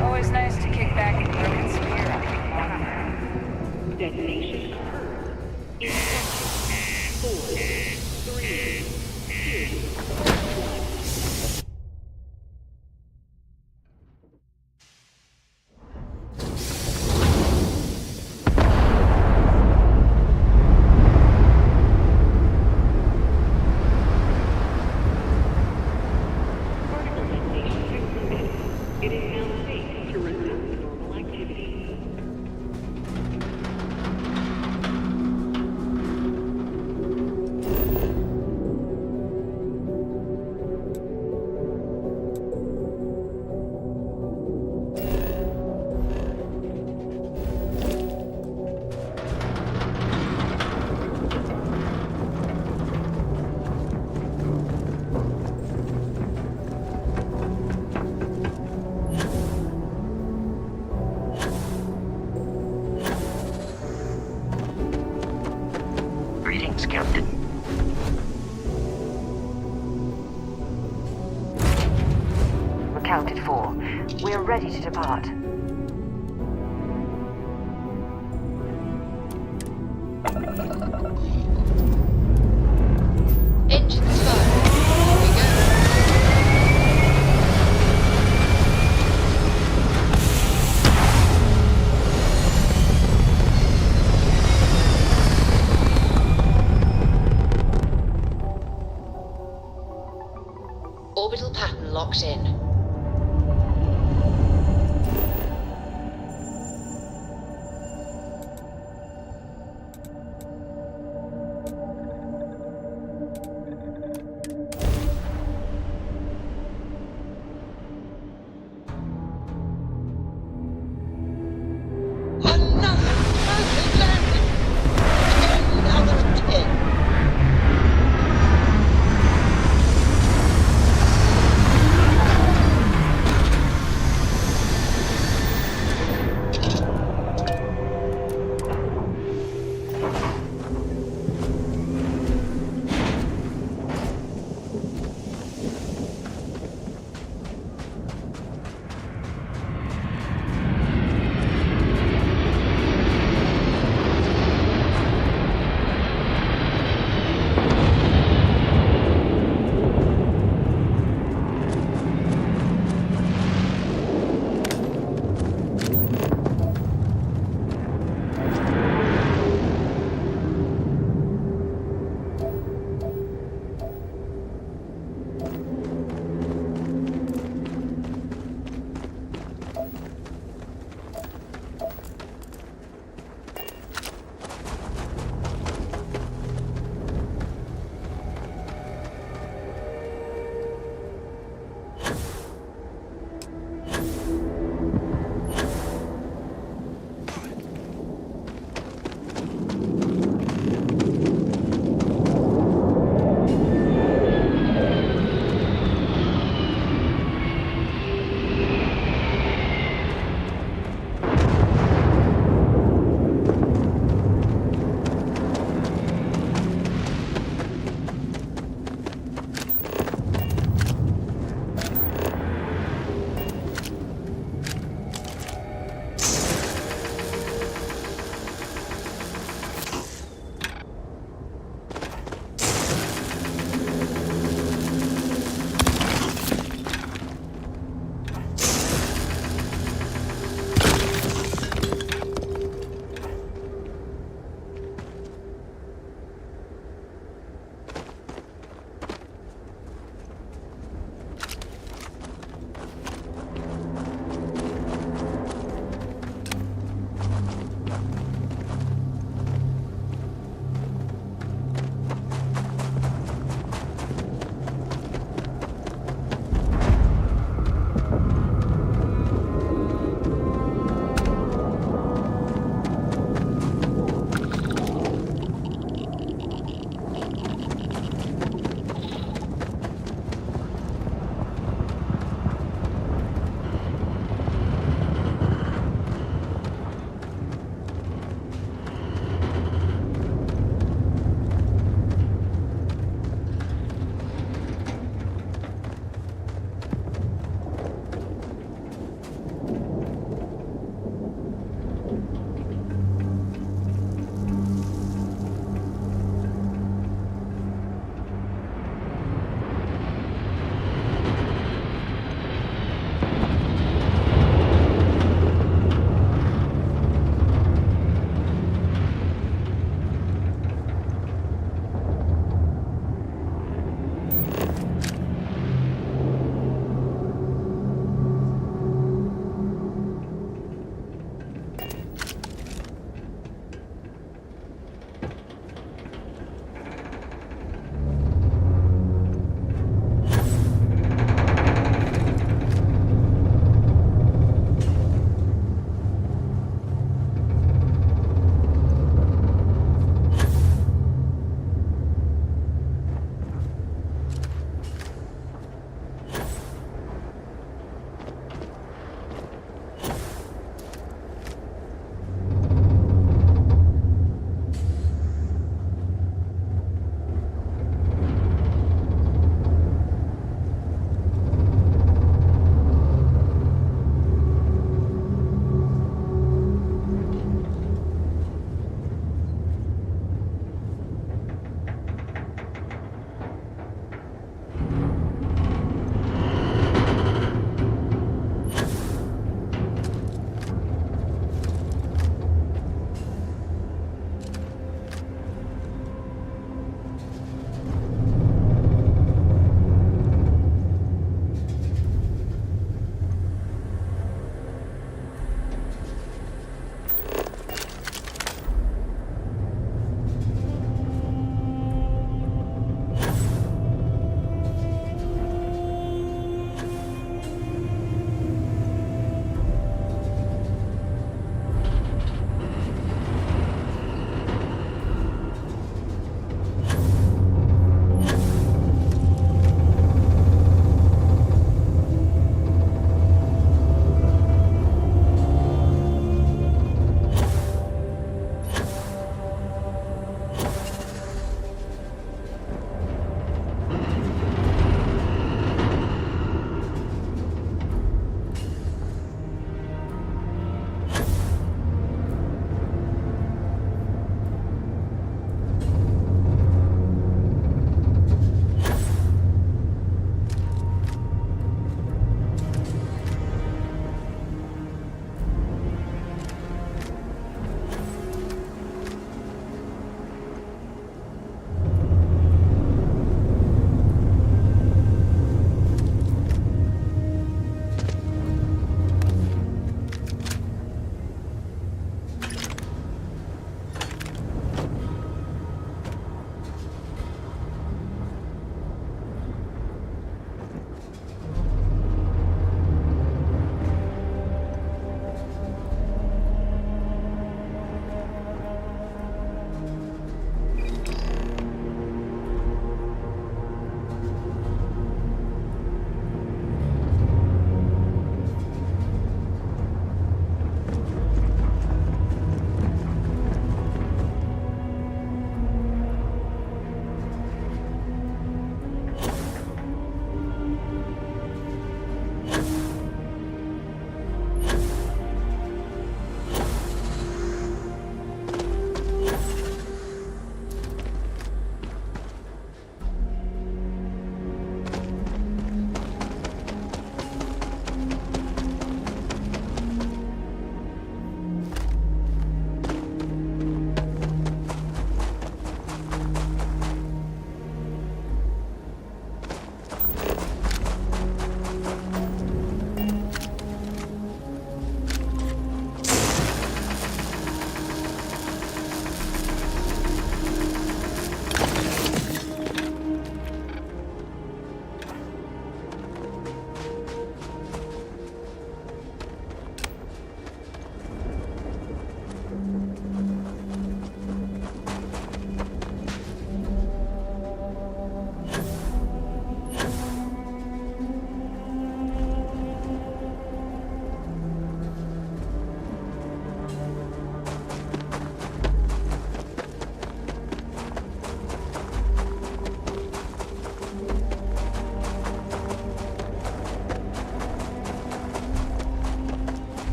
Always nice to kick back and throw in some air. Detonation occurred. In 4, 3, 2, 1. It is now safe to resume normal activity. Greetings, Captain. Accounted for. We're ready to depart. Engines firing. Here we go. Orbital pattern locked in. Another perfect landing! 10 out of 10.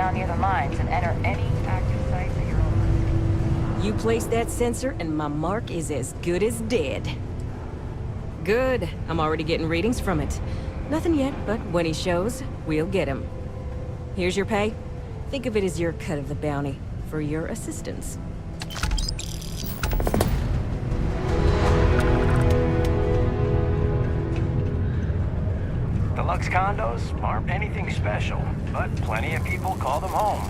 around near the mines and enter any active sites at your own risk. You place that sensor and my mark is as good as dead. Good. I'm already getting readings from it. Nothing yet, but when he shows, we'll get him. Here's your pay. Think of it as your cut of the bounty for your assistance. Deluxe condos aren't anything special, but plenty of people call them home.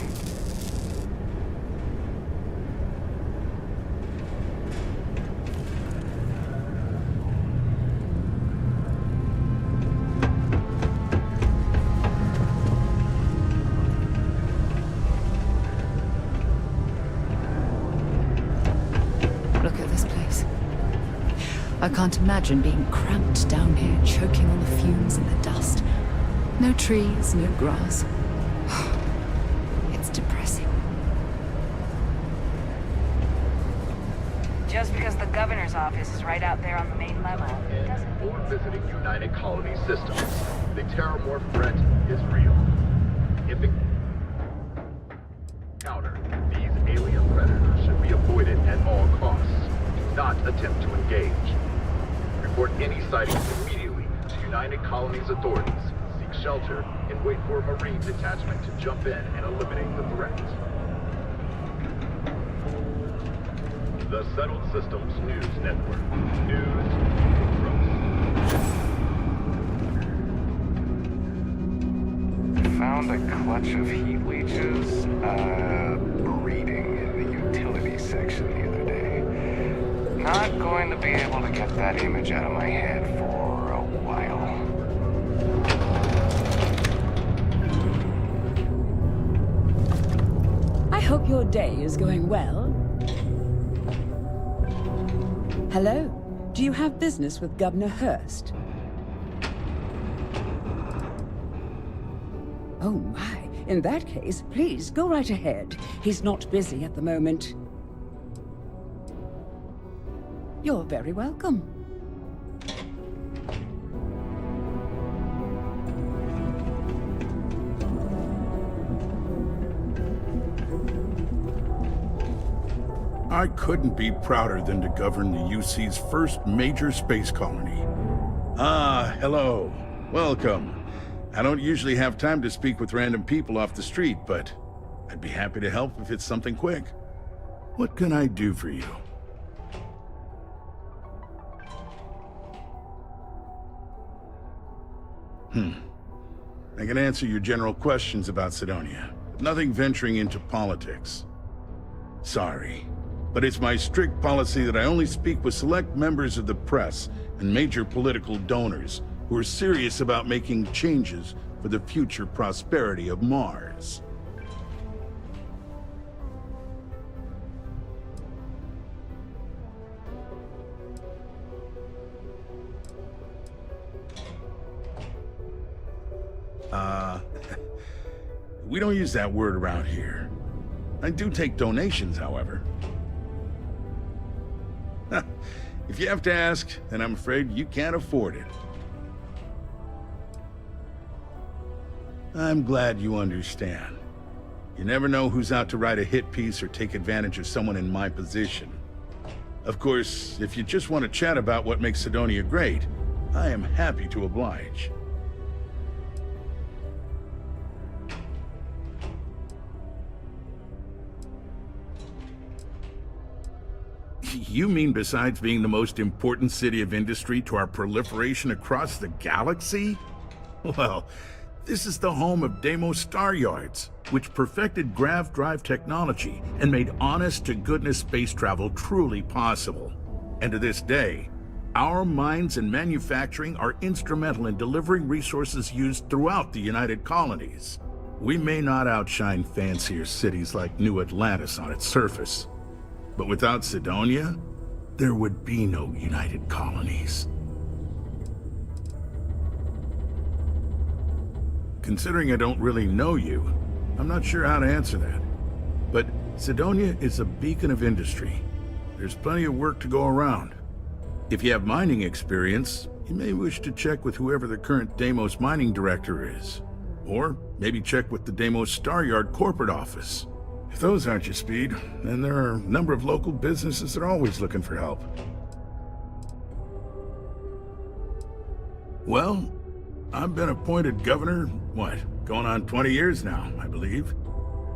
Look at this place. I can't imagine being cramped down here, choking on the fumes and the dust. No trees, no grass. It's depressing. Just because the governor's office is right out there on the main level, it doesn't mean... Or visiting United Colony systems. The terramorph threat is real. If encounter, these alien predators should be avoided at all costs. Do not attempt to engage. Report any sightings immediately to United Colony's authorities. Seek shelter and wait for a Marine detachment to jump in and eliminate the threat. The Settled Systems News Network. News Found a clutch of heat leeches, breeding in the utility section the other day. Not going to be able to get that image out of my head for a while. I hope your day is going well. Hello? Do you have business with Governor Hurst? Oh my. In that case, please go right ahead. He's not busy at the moment. You're very welcome. I couldn't be prouder than to govern the UC's first major space colony. Ah, hello. Welcome. I don't usually have time to speak with random people off the street, but I'd be happy to help if it's something quick. What can I do for you? I can answer your general questions about Cydonia, but nothing venturing into politics. Sorry, but it's my strict policy that I only speak with select members of the press and major political donors who are serious about making changes for the future prosperity of Mars. We don't use that word around here. I do take donations, however. If you have to ask, then I'm afraid you can't afford it. I'm glad you understand. You never know who's out to write a hit piece or take advantage of someone in my position. Of course, if you just want to chat about what makes Cydonia great, I am happy to oblige. You mean besides being the most important city of industry to our proliferation across the galaxy? Well, this is the home of Deimos Star Yards, which perfected grav drive technology and made honest-to-goodness space travel truly possible. And to this day, our mines and manufacturing are instrumental in delivering resources used throughout the United Colonies. We may not outshine fancier cities like New Atlantis on its surface, but without Cydonia, there would be no United Colonies. Considering I don't really know you, I'm not sure how to answer that. But Cydonia is a beacon of industry. There's plenty of work to go around. If you have mining experience, you may wish to check with whoever the current Deimos mining director is. Or Maybe check with the Deimos Star Yard corporate office. If those aren't your speed, then there are a number of local businesses that are always looking for help. Well, I've been appointed governor, going on 20 years now, I believe.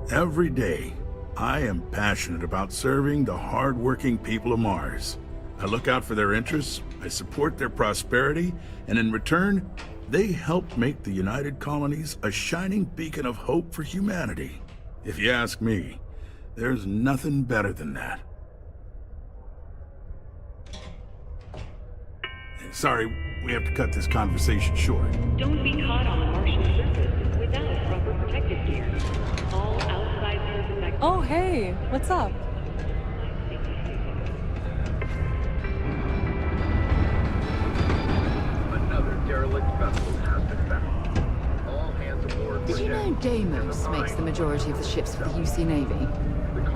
Every day, I am passionate about serving the hard-working people of Mars. I look out for their interests, I support their prosperity, and in return, they help make the United Colonies a shining beacon of hope for humanity. If you ask me, there's nothing better than that. Sorry, we have to cut this conversation short. Don't be caught on the Martian surface without proper protective gear. All outside surface. Oh, hey, what's up? Another derelict vessel has been found. All hands aboard. Did you know Deimos makes the majority of the ships for the UC Navy?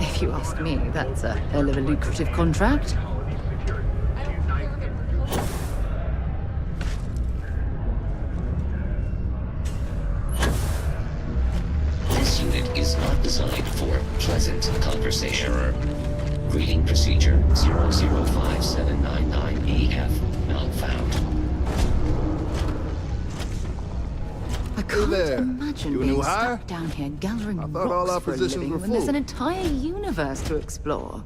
If you ask me, that's a hell of a lucrative contract. This unit is not designed for pleasant conversation. Greeting procedure 005799EF not found. I can't there. imagine You a being new hire? stuck down here gathering I thought all rocks our for a positions living were when there's full. an entire universe to explore.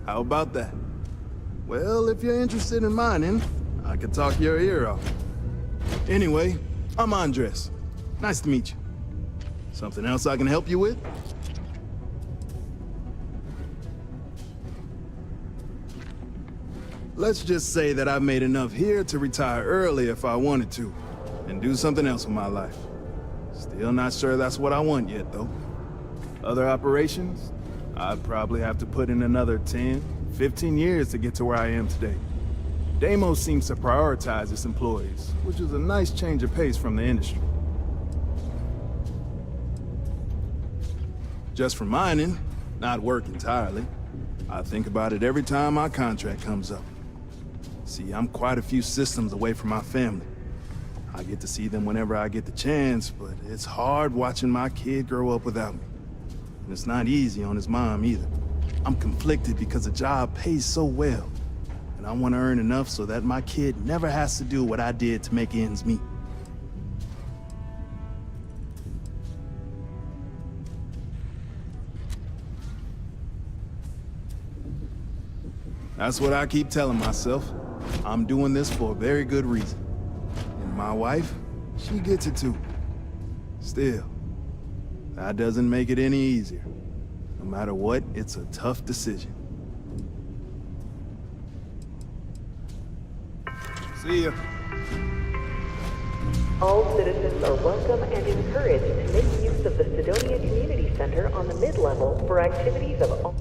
How about that? Well, if you're interested in mining, I could talk your ear off. Anyway, I'm Andres. Nice to meet you. Something else I can help you with? Let's just say that I've made enough here to retire early if I wanted to, and do something else with my life. Still not sure that's what I want yet, though. Other operations? I'd probably have to put in another 10, 15 years to get to where I am today. Deimos seems to prioritize its employees, which is a nice change of pace from the industry. Just for mining, not work entirely. I think about it every time my contract comes up. See, I'm quite a few systems away from my family. I get to see them whenever I get the chance, but it's hard watching my kid grow up without me. And it's not easy on his mom either. I'm conflicted because the job pays so well, and I want to earn enough so that my kid never has to do what I did to make ends meet. That's what I keep telling myself. I'm doing this for a very good reason. And my wife, she gets it too. Still, that doesn't make it any easier. No matter what, it's a tough decision. See ya. All citizens are welcome and encouraged to make use of the Sidonia Community Center on the mid-level for activities of all...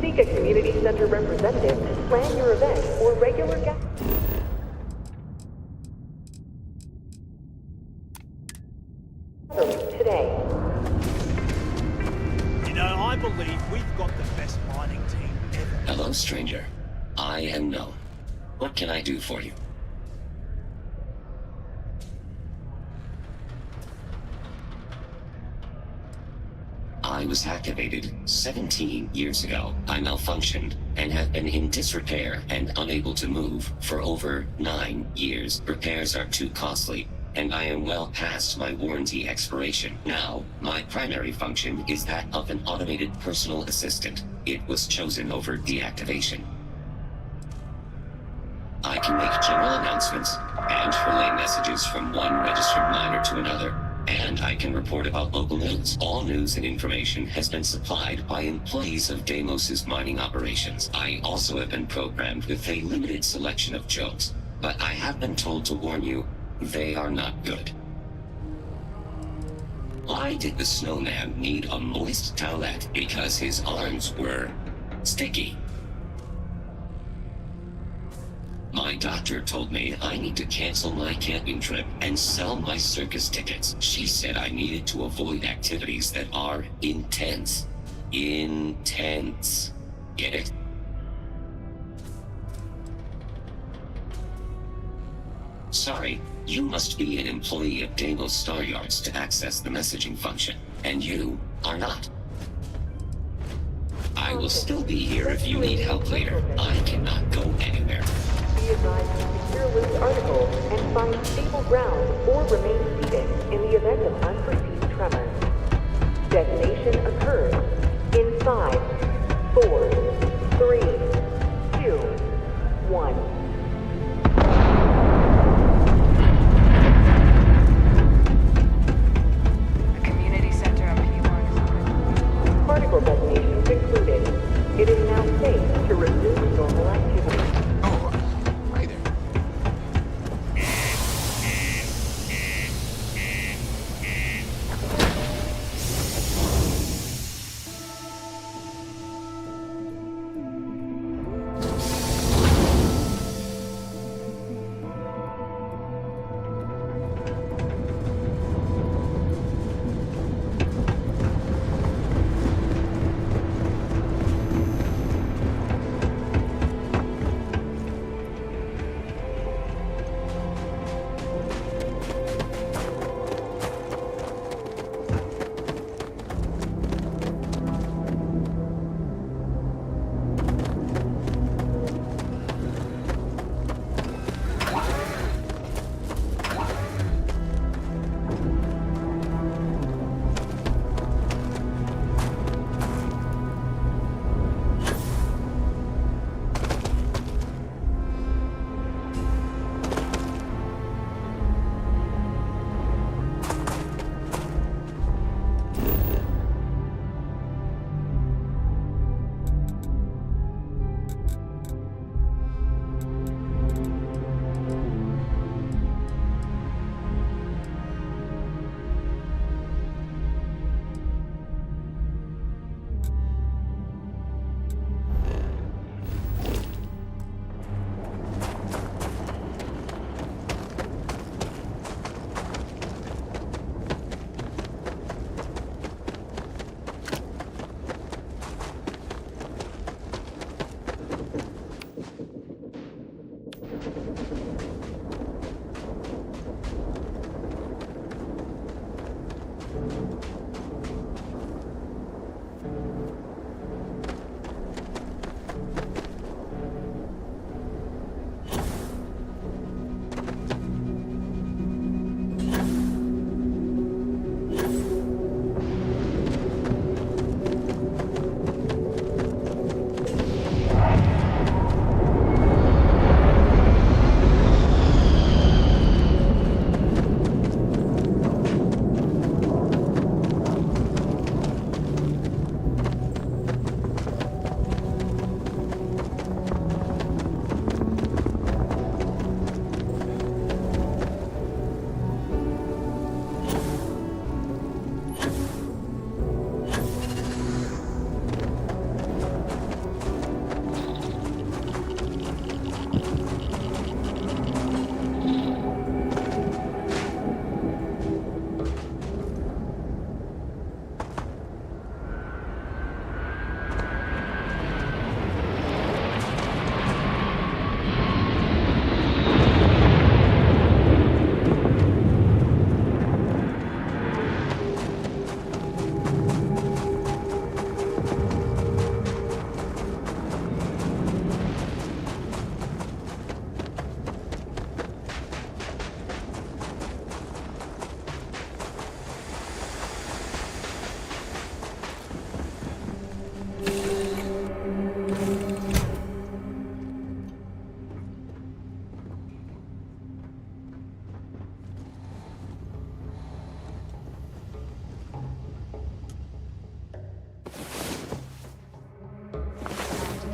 Seek a community center representative to plan your event or regular gathering today. You know, I believe we've got the best mining team ever. Hello, stranger. I am known. What can I do for you? I was activated 17 years ago. I malfunctioned and have been in disrepair and unable to move for over 9 years. Repairs are too costly, and I am well past my warranty expiration. Now, my primary function is that of an automated personal assistant. It was chosen over deactivation. I can make general announcements and relay messages from one registered miner to another. And I can report about local news. All news and information has been supplied by employees of Deimos's mining operations. I also have been programmed with a limited selection of jokes, but I have been told to warn you, they are not good. Why did the snowman need a moist towelette? Because his arms were sticky. My doctor told me I need to cancel my camping trip and sell my circus tickets. She said I needed to avoid activities that are intense. Intense. Get it? Sorry, you must be an employee of Deimos Star Yards to access the messaging function, and you are not. I will still be here if you need help later. I cannot go anywhere. Be advised to secure loose articles and find stable ground or remain seated in the event of unperceived tremors. Detonation occurs in 5, 4, 3, 2, 1. Community center on P1. Particle detonation concluded. It is now safe to resume normal activity.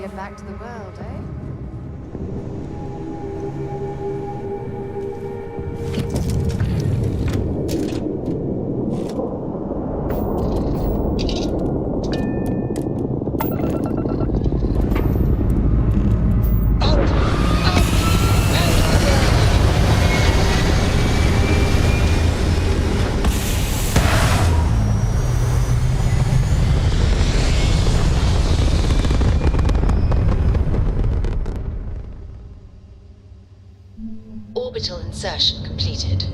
get back to the world, eh? Orbital insertion completed.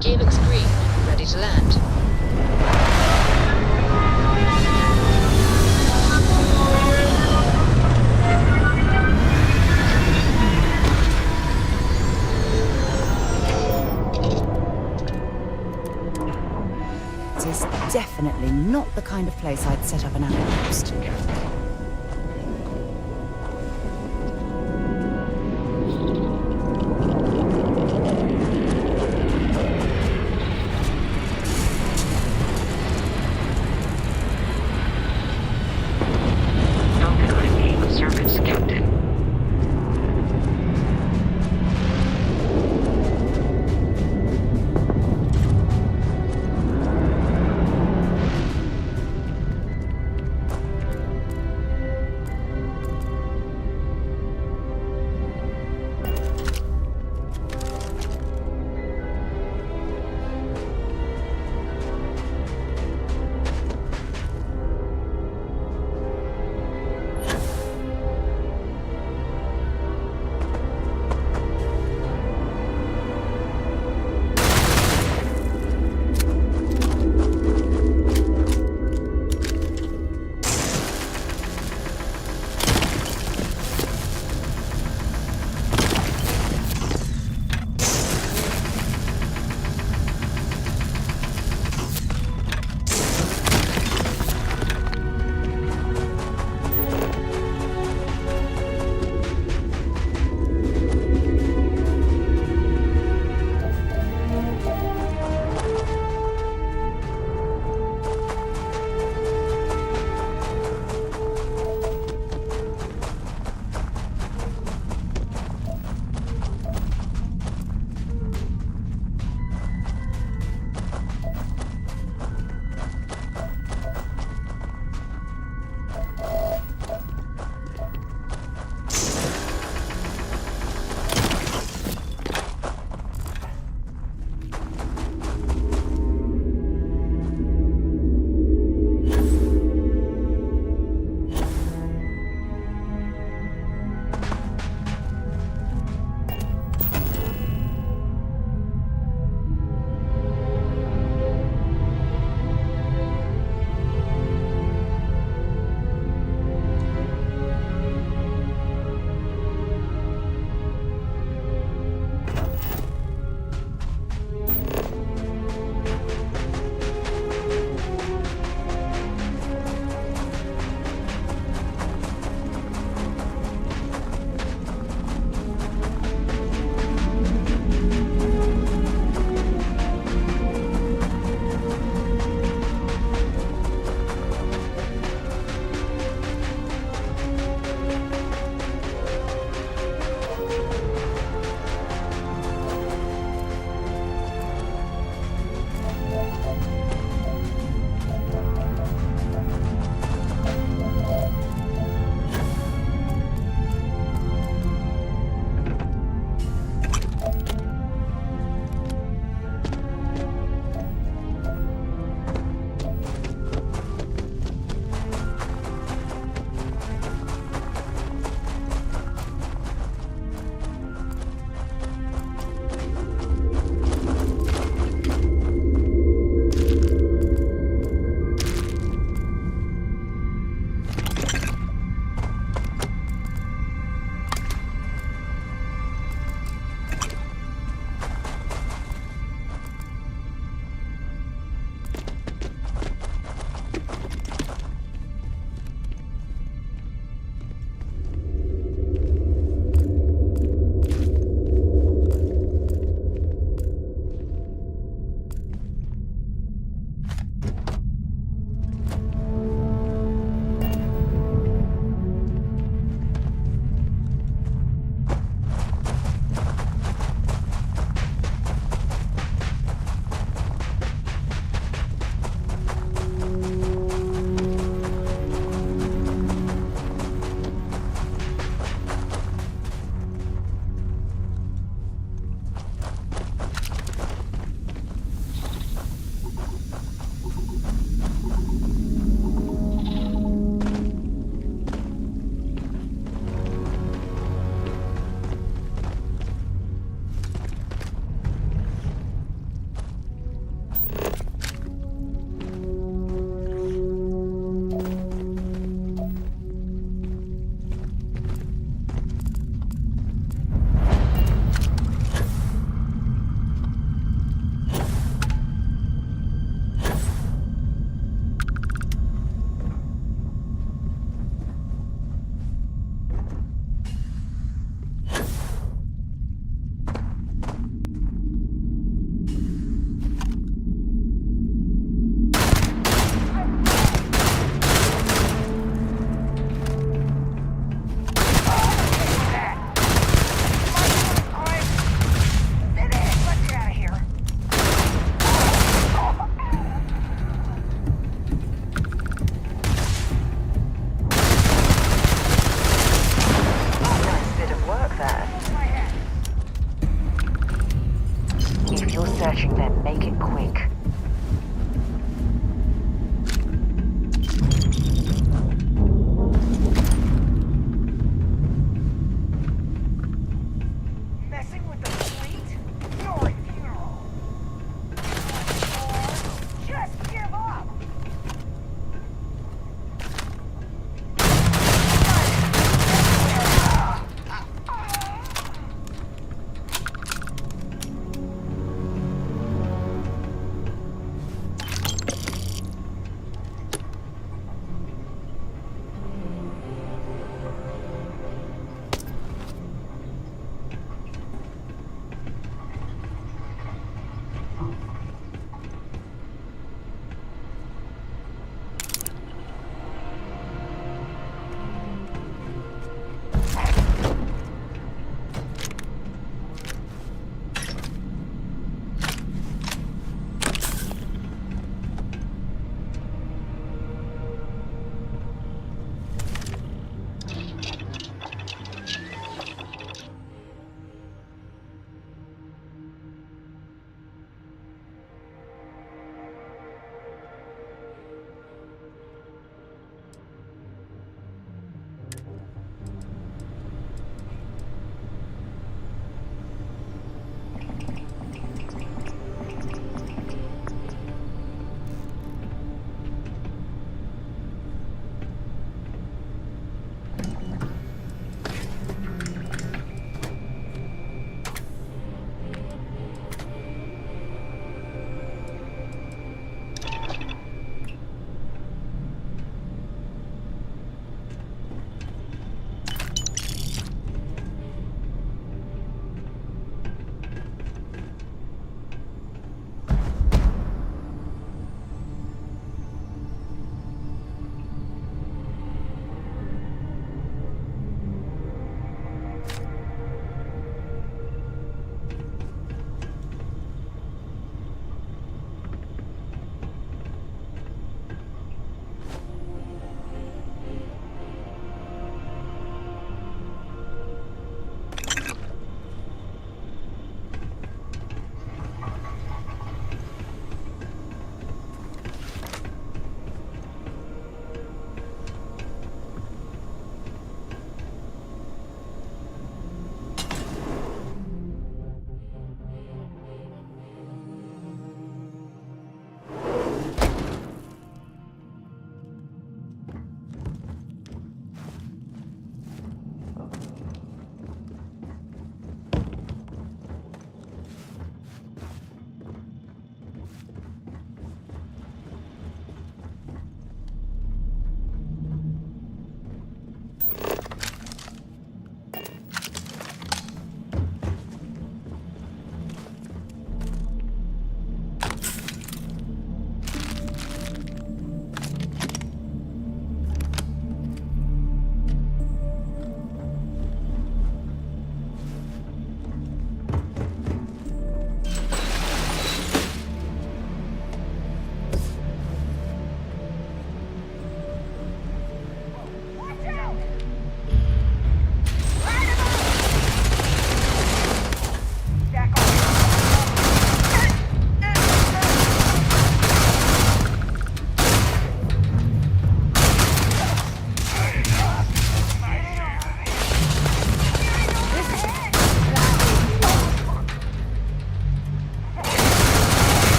Gear looks green, ready to land. This is definitely not the kind of place I'd set up an outpost.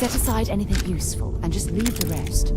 Set aside anything useful and just leave the rest.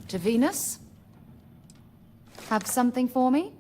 To Venus? Have something for me?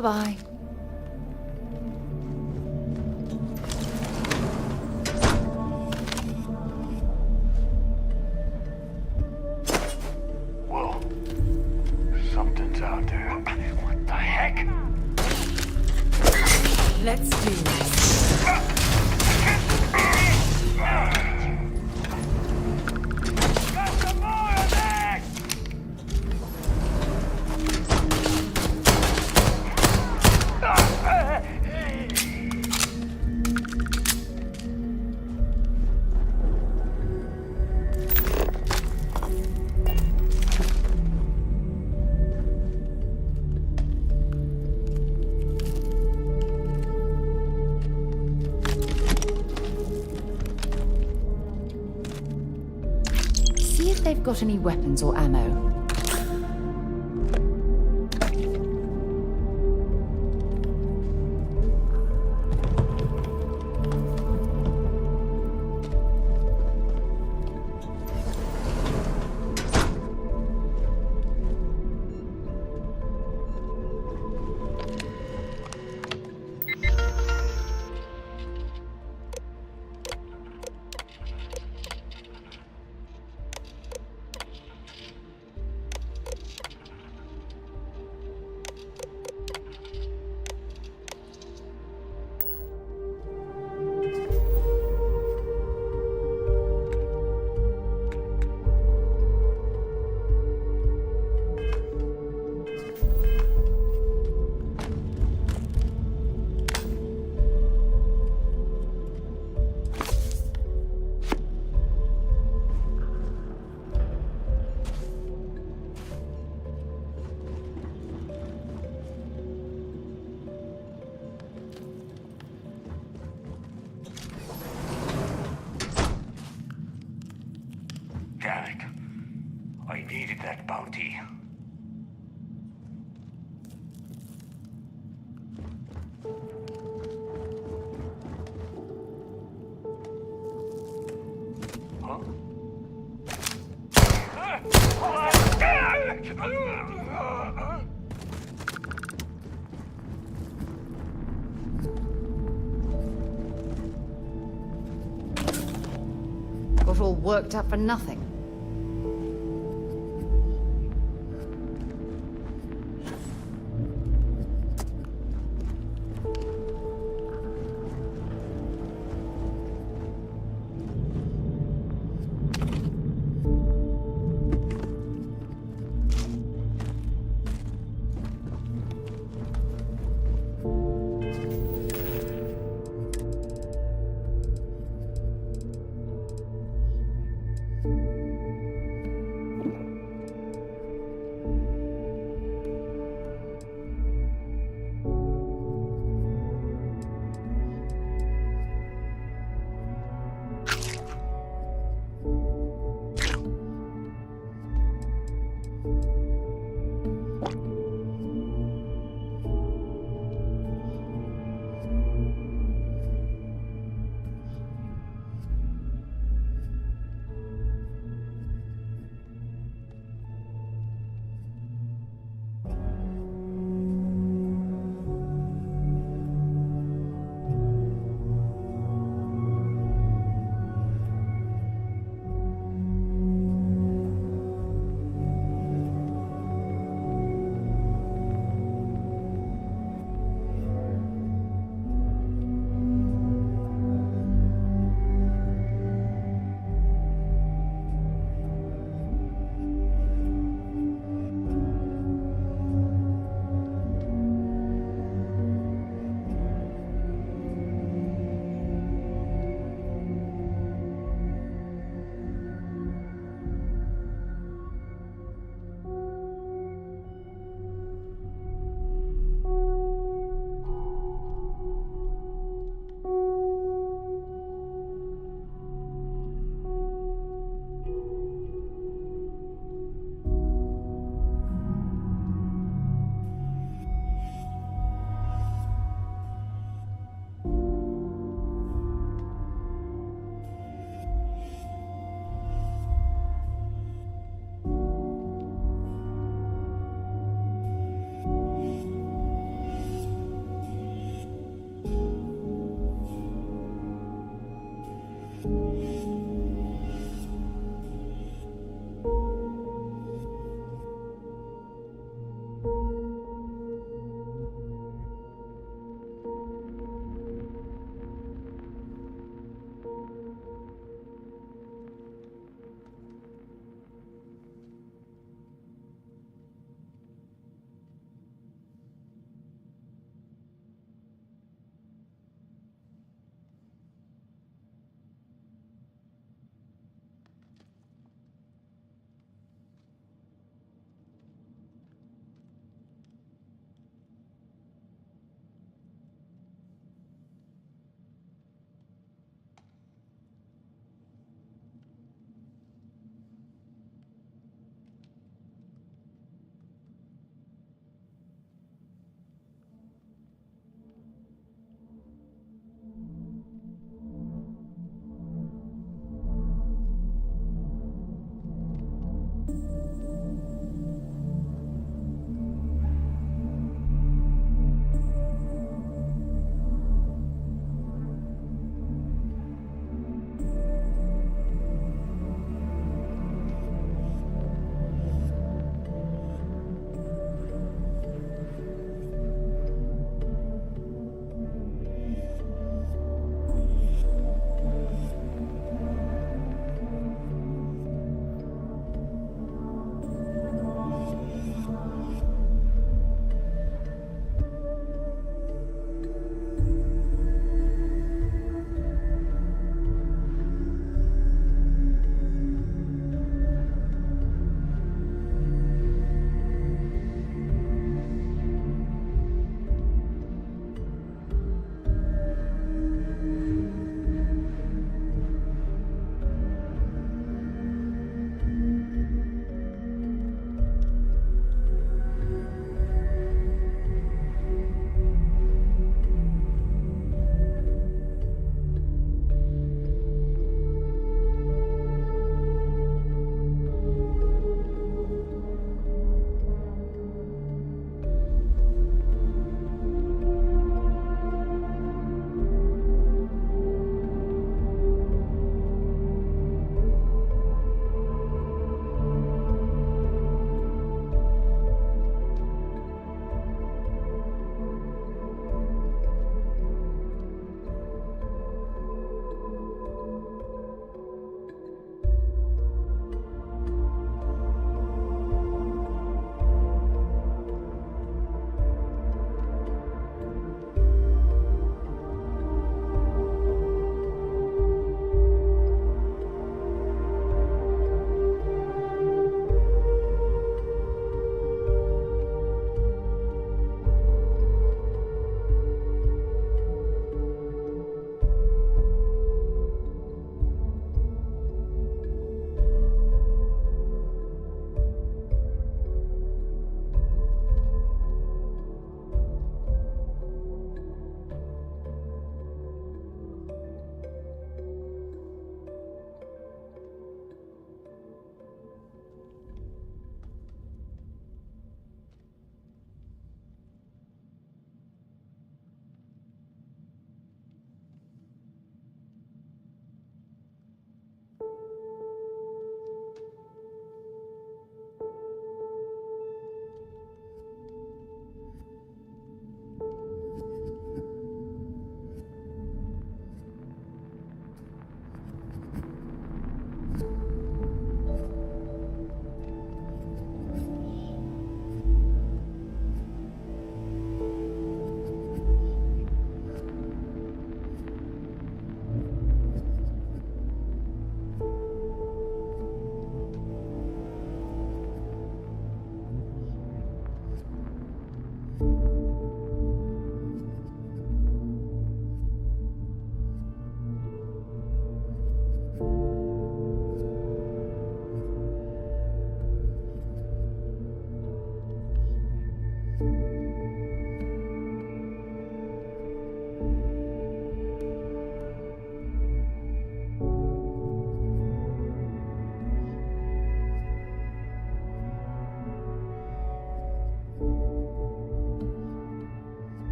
Bye-bye. See if they've got any weapons or ammo. Jack, I needed that bounty. Huh? Got all worked up for nothing.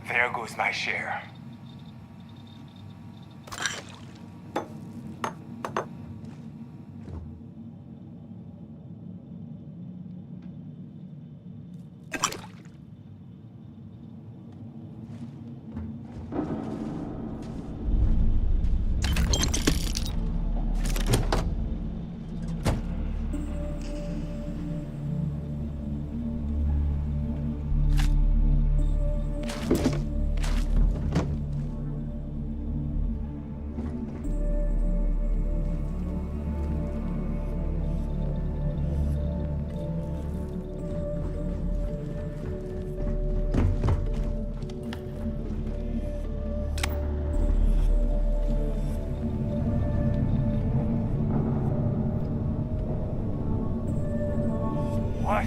There goes my share. What?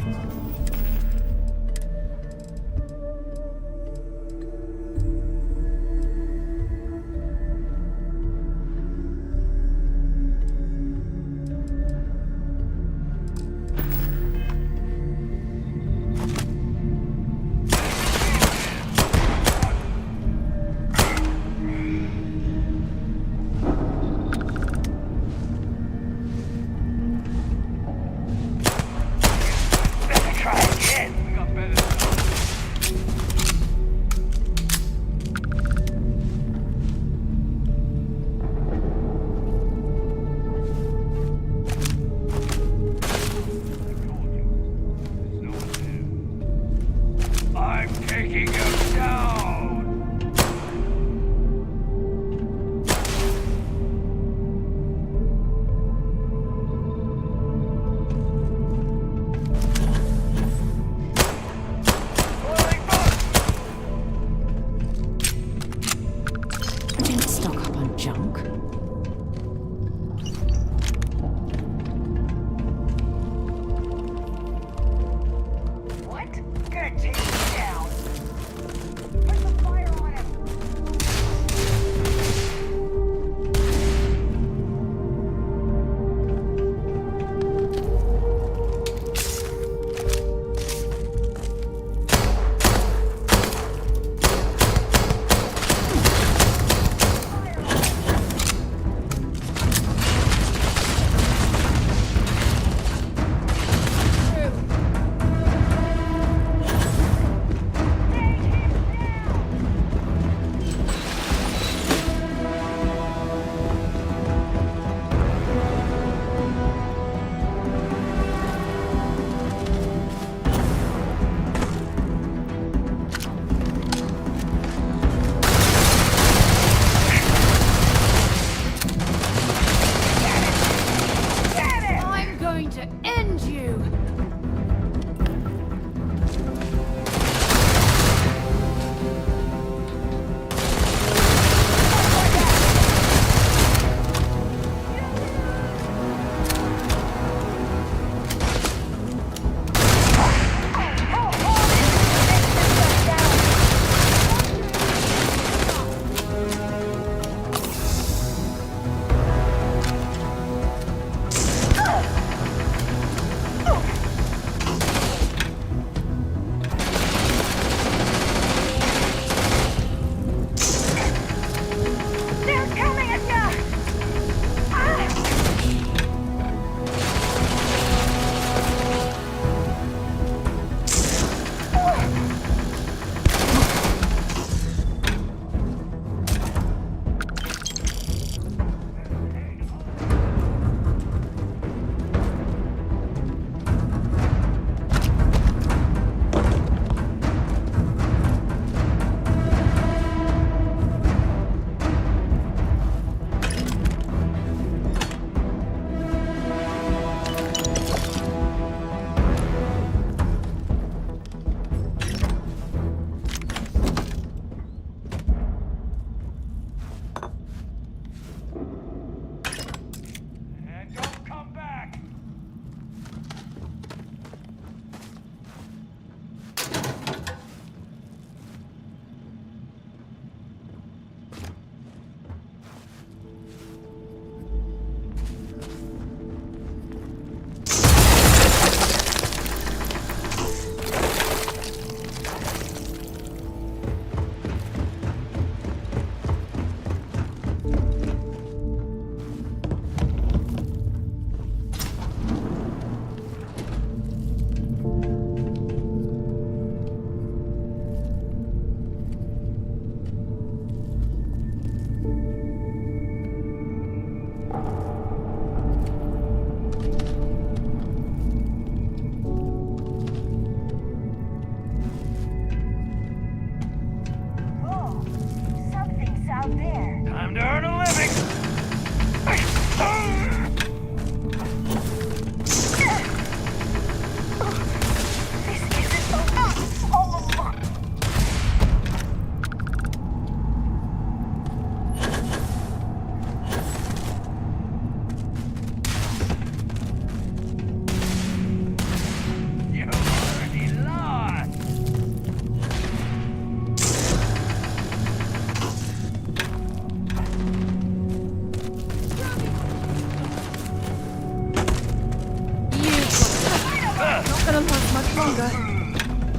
stronger.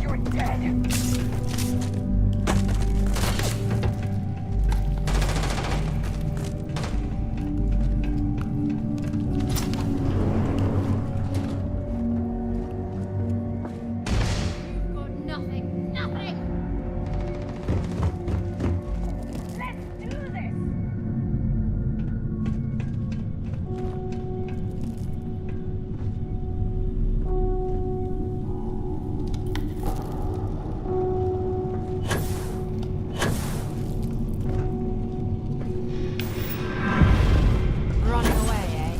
You're dead. Nothing. Nothing. Let's do this. Running away, eh?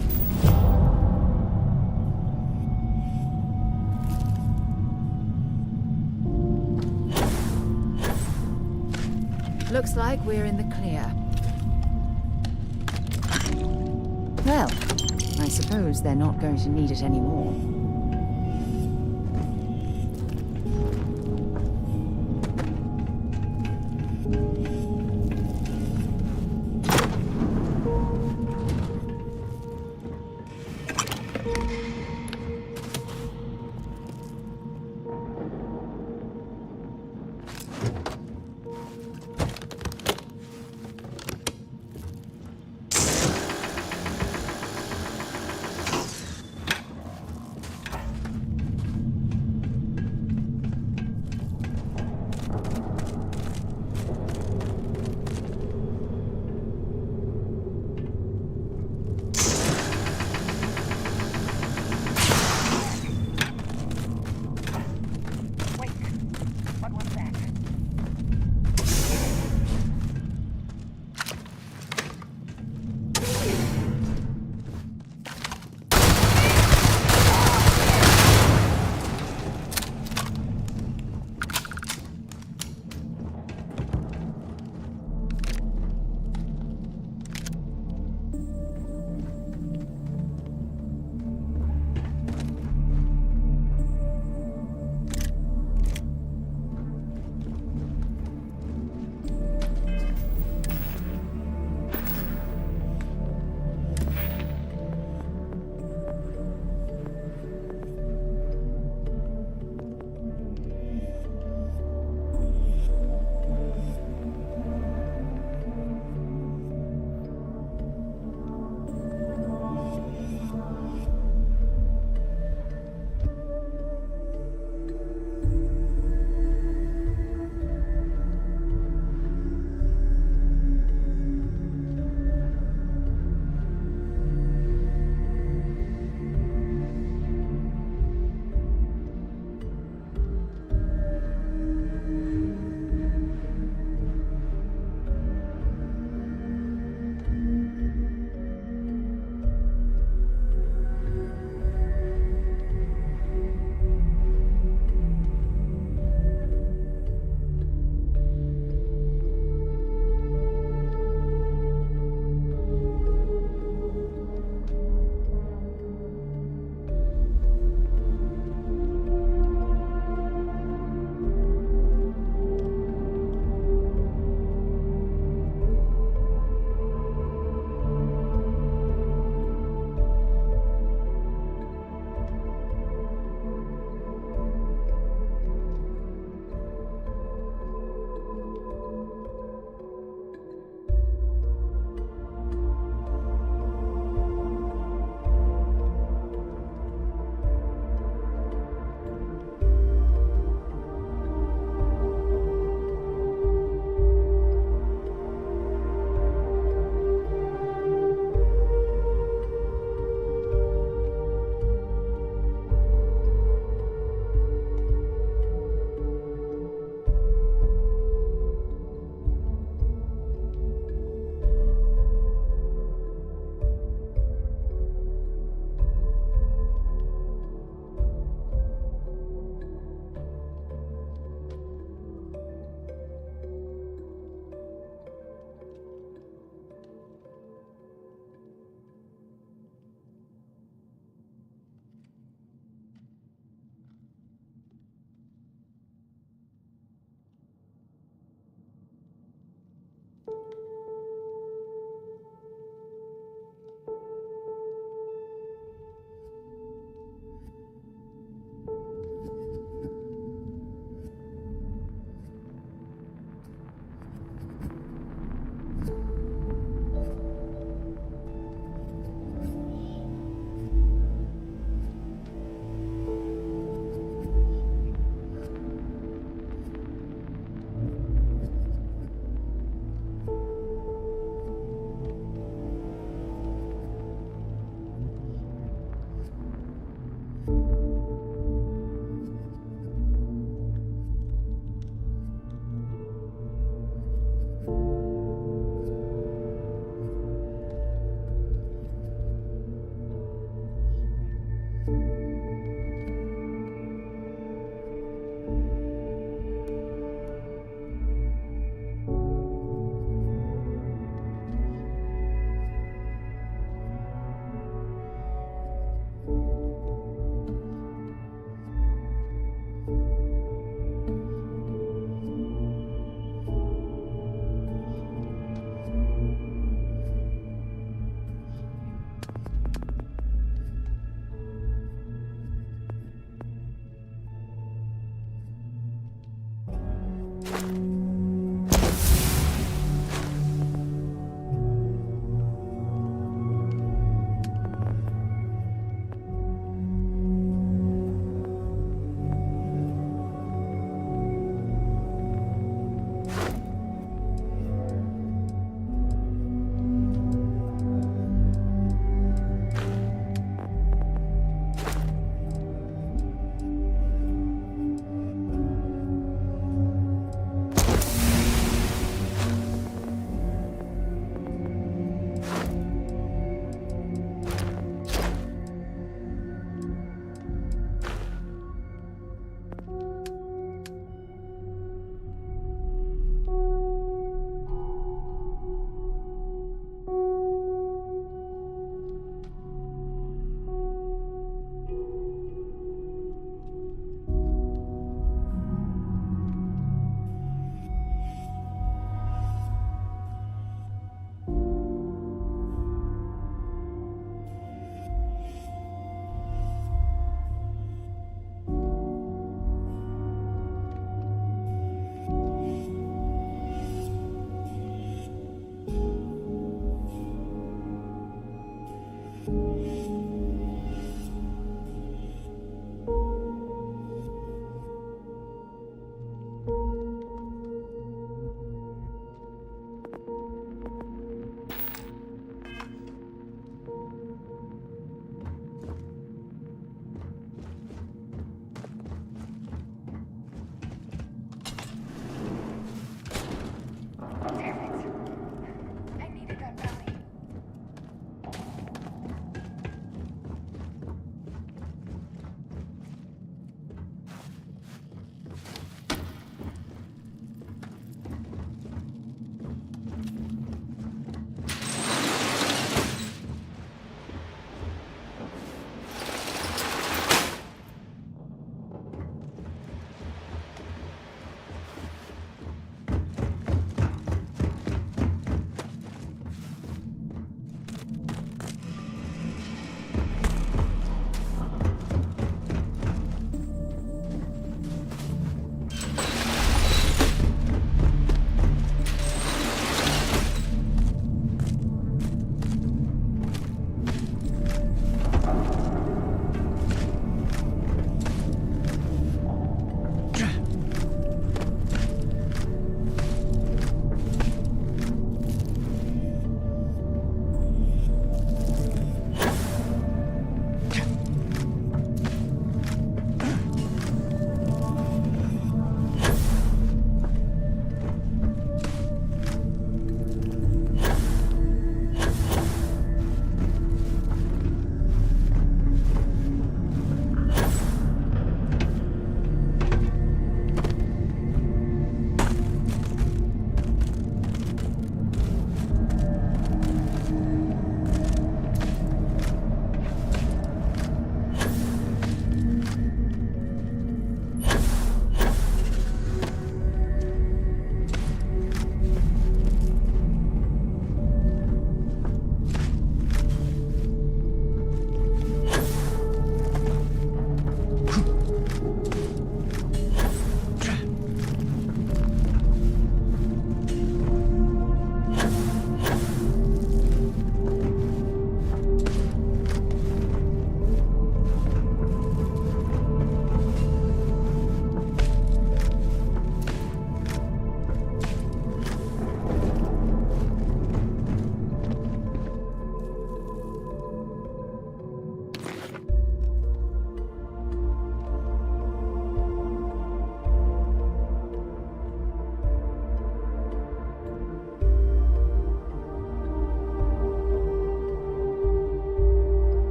Looks like we're in the clear. Well, I suppose they're not going to need it anymore.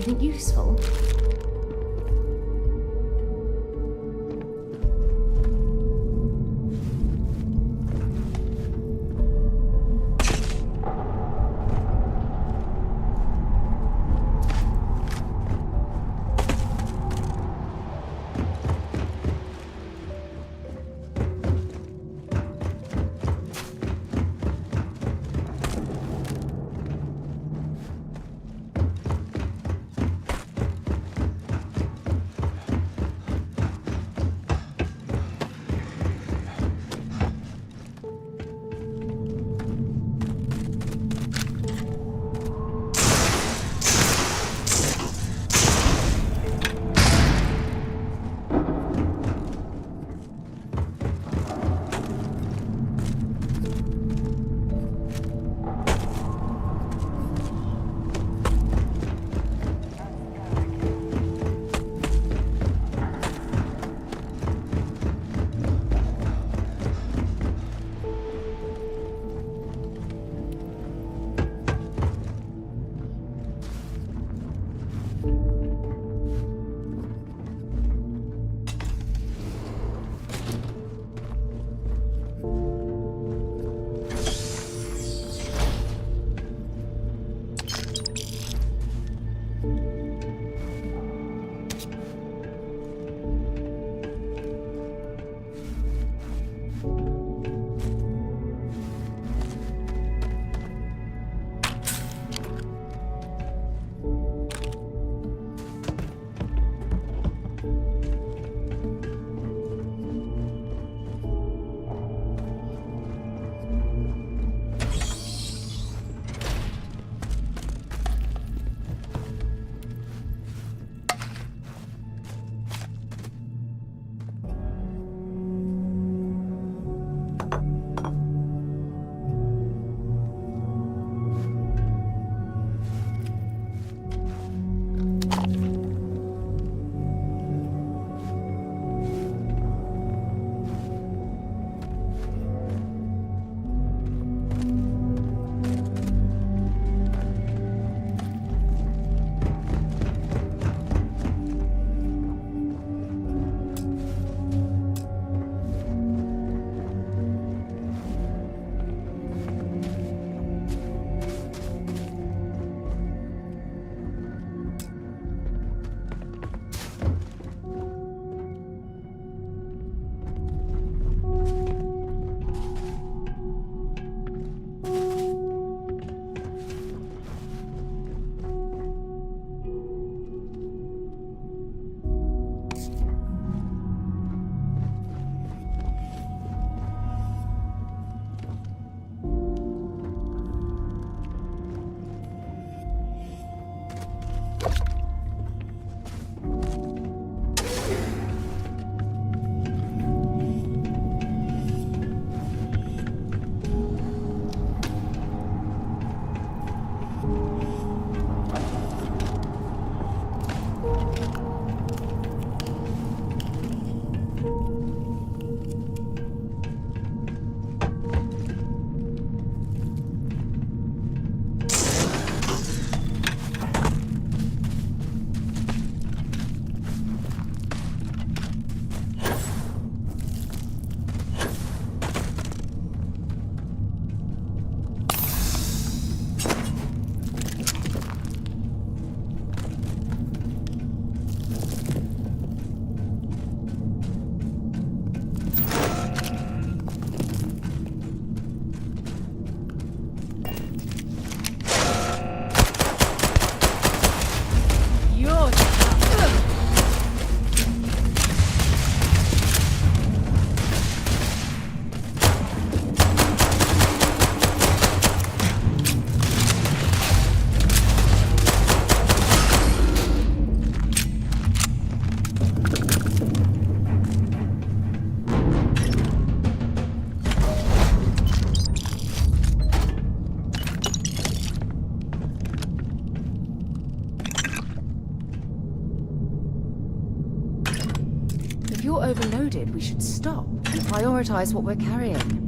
anything useful? you're overloaded, we should stop and prioritize what we're carrying.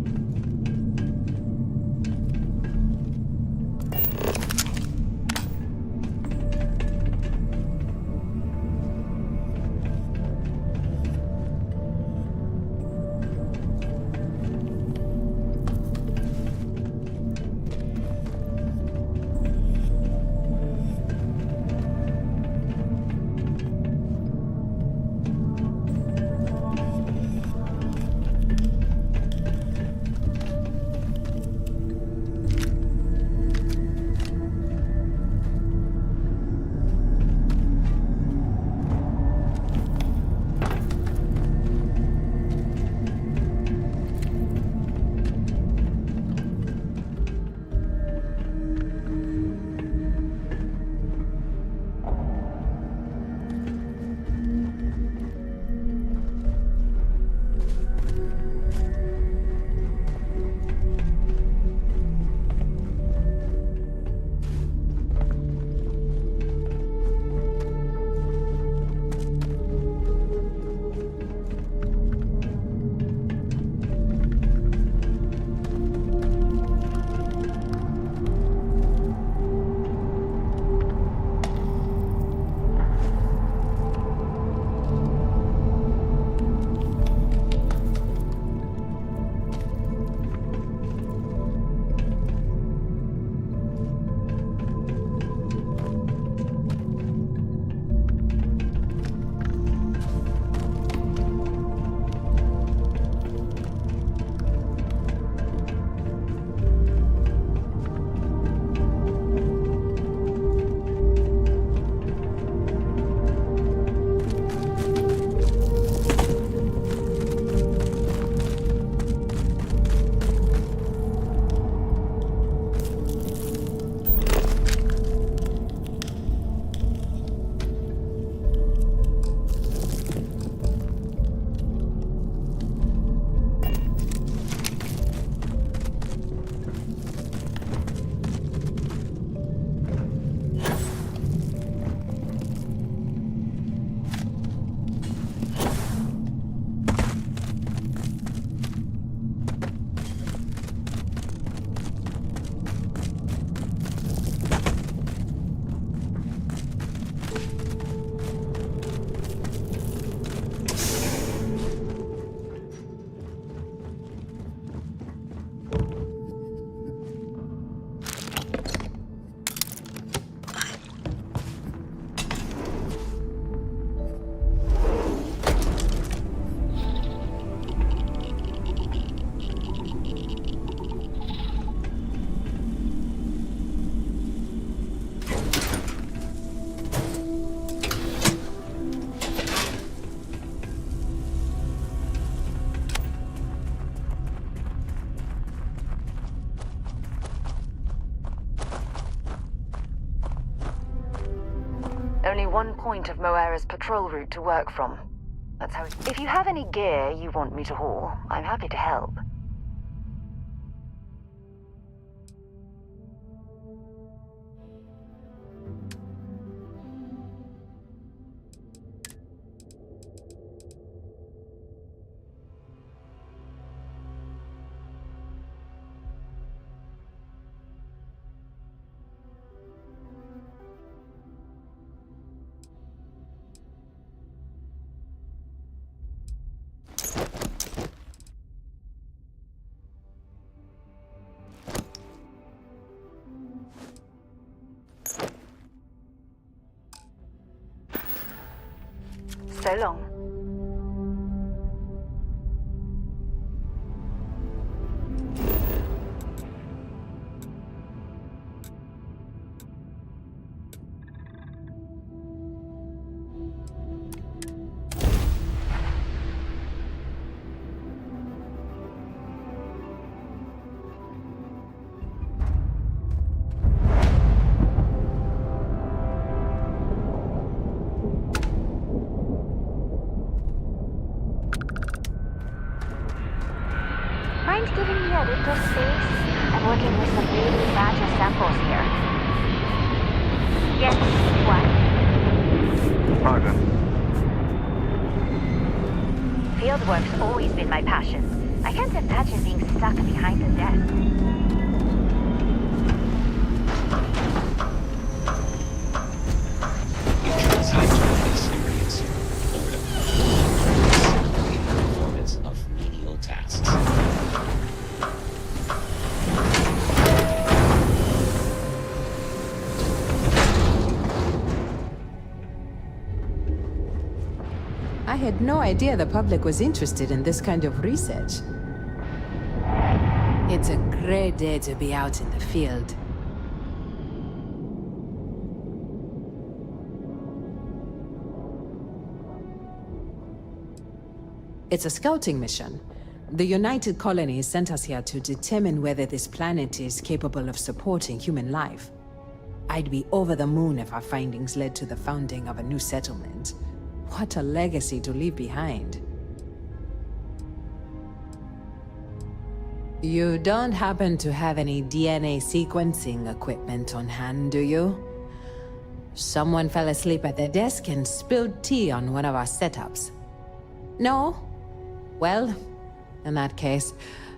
Only one point of Moera's patrol route to work from. That's how If you have any gear you want me to haul, I'm happy to help. So long. Mind giving me a little space? I'm working with some really fragile samples here. Yes, what? Roger. Fieldwork's always been my passion. I can't imagine being stuck behind a desk. Experience boredom. Simply the performance of menial tasks. I had no idea the public was interested in this kind of research. It's a great day to be out in the field. It's a scouting mission. The United Colonies sent us here to determine whether this planet is capable of supporting human life. I'd be over the moon if our findings led to the founding of a new settlement. What a legacy to leave behind. You don't happen to have any DNA sequencing equipment on hand, do you? Someone fell asleep at their desk and spilled tea on one of our setups. No? Well, in that case,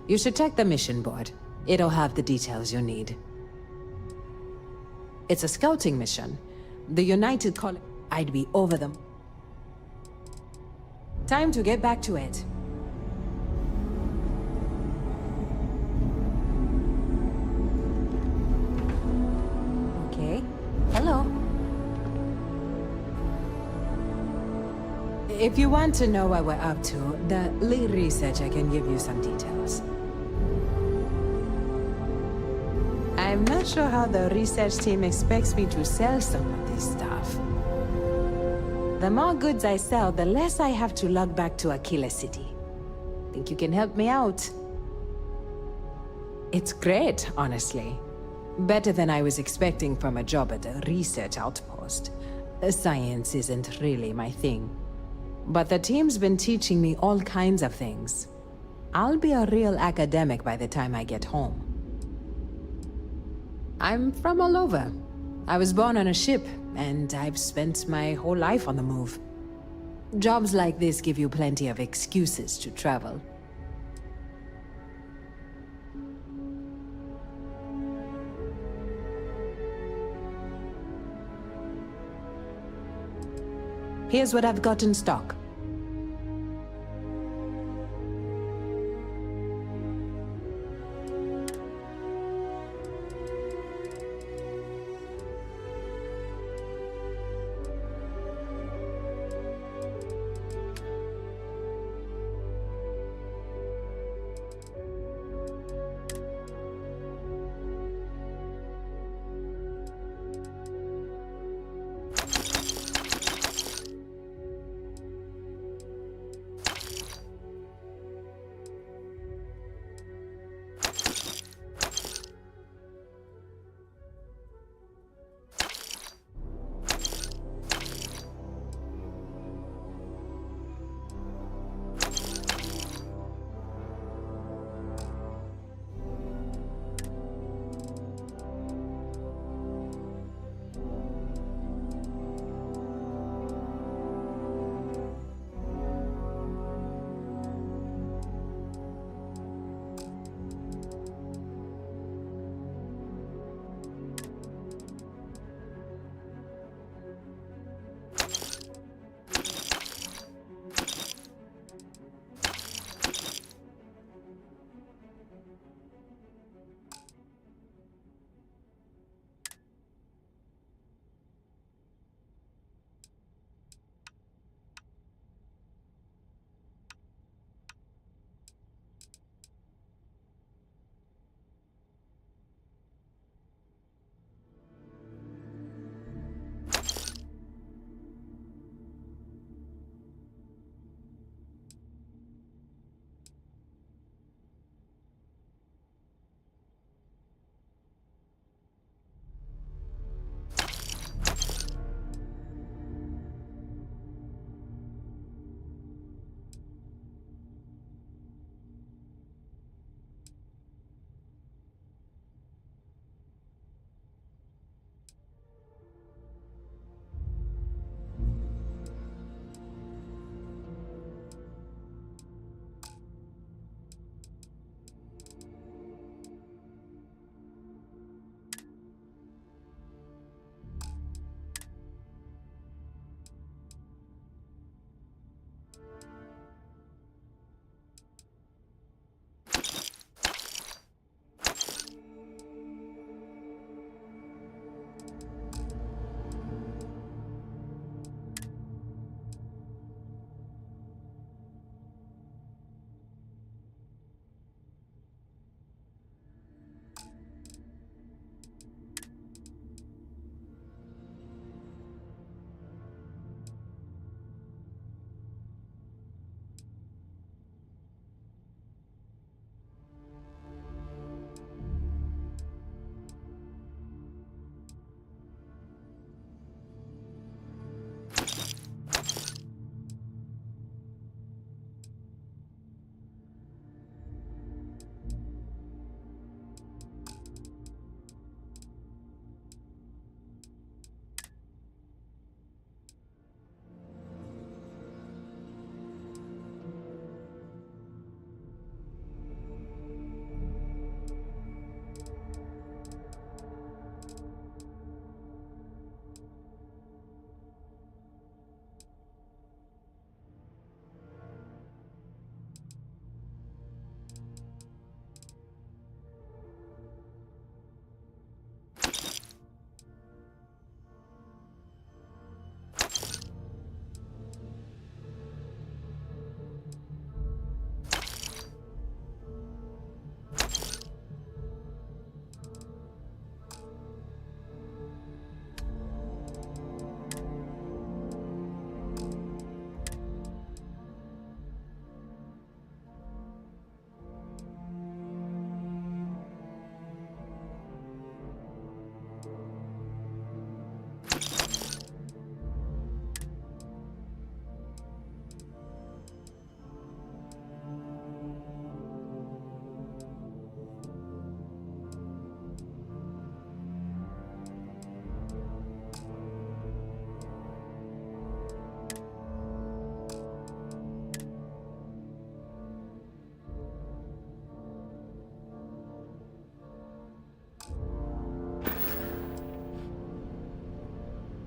you should check the mission board. It'll have the details you need. It's a scouting mission. The United Colonies... I'd be over them. Time to get back to it. Okay. Hello. If you want to know what we're up to, the lead researcher can give you some details. I'm not sure how the research team expects me to sell some of this stuff. The more goods I sell, the less I have to lug back to Aquila City. Think you can help me out? It's great, honestly. Better than I was expecting from a job at a research outpost. Science isn't really my thing. But the team's been teaching me all kinds of things. I'll be a real academic by the time I get home. I'm from all over. I was born on a ship, and I've spent my whole life on the move. Jobs like this give you plenty of excuses to travel. Here's what I've got in stock.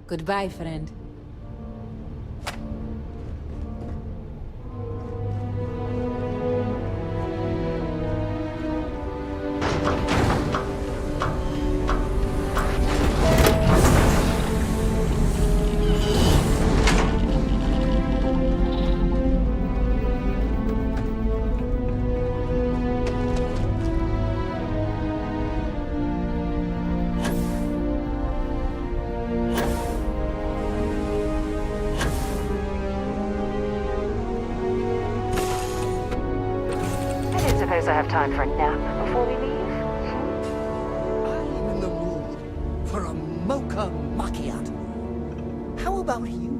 Goodbye, friend. Suppose I have time for a nap before we leave? I'm in the mood for a mocha macchiato. How about you?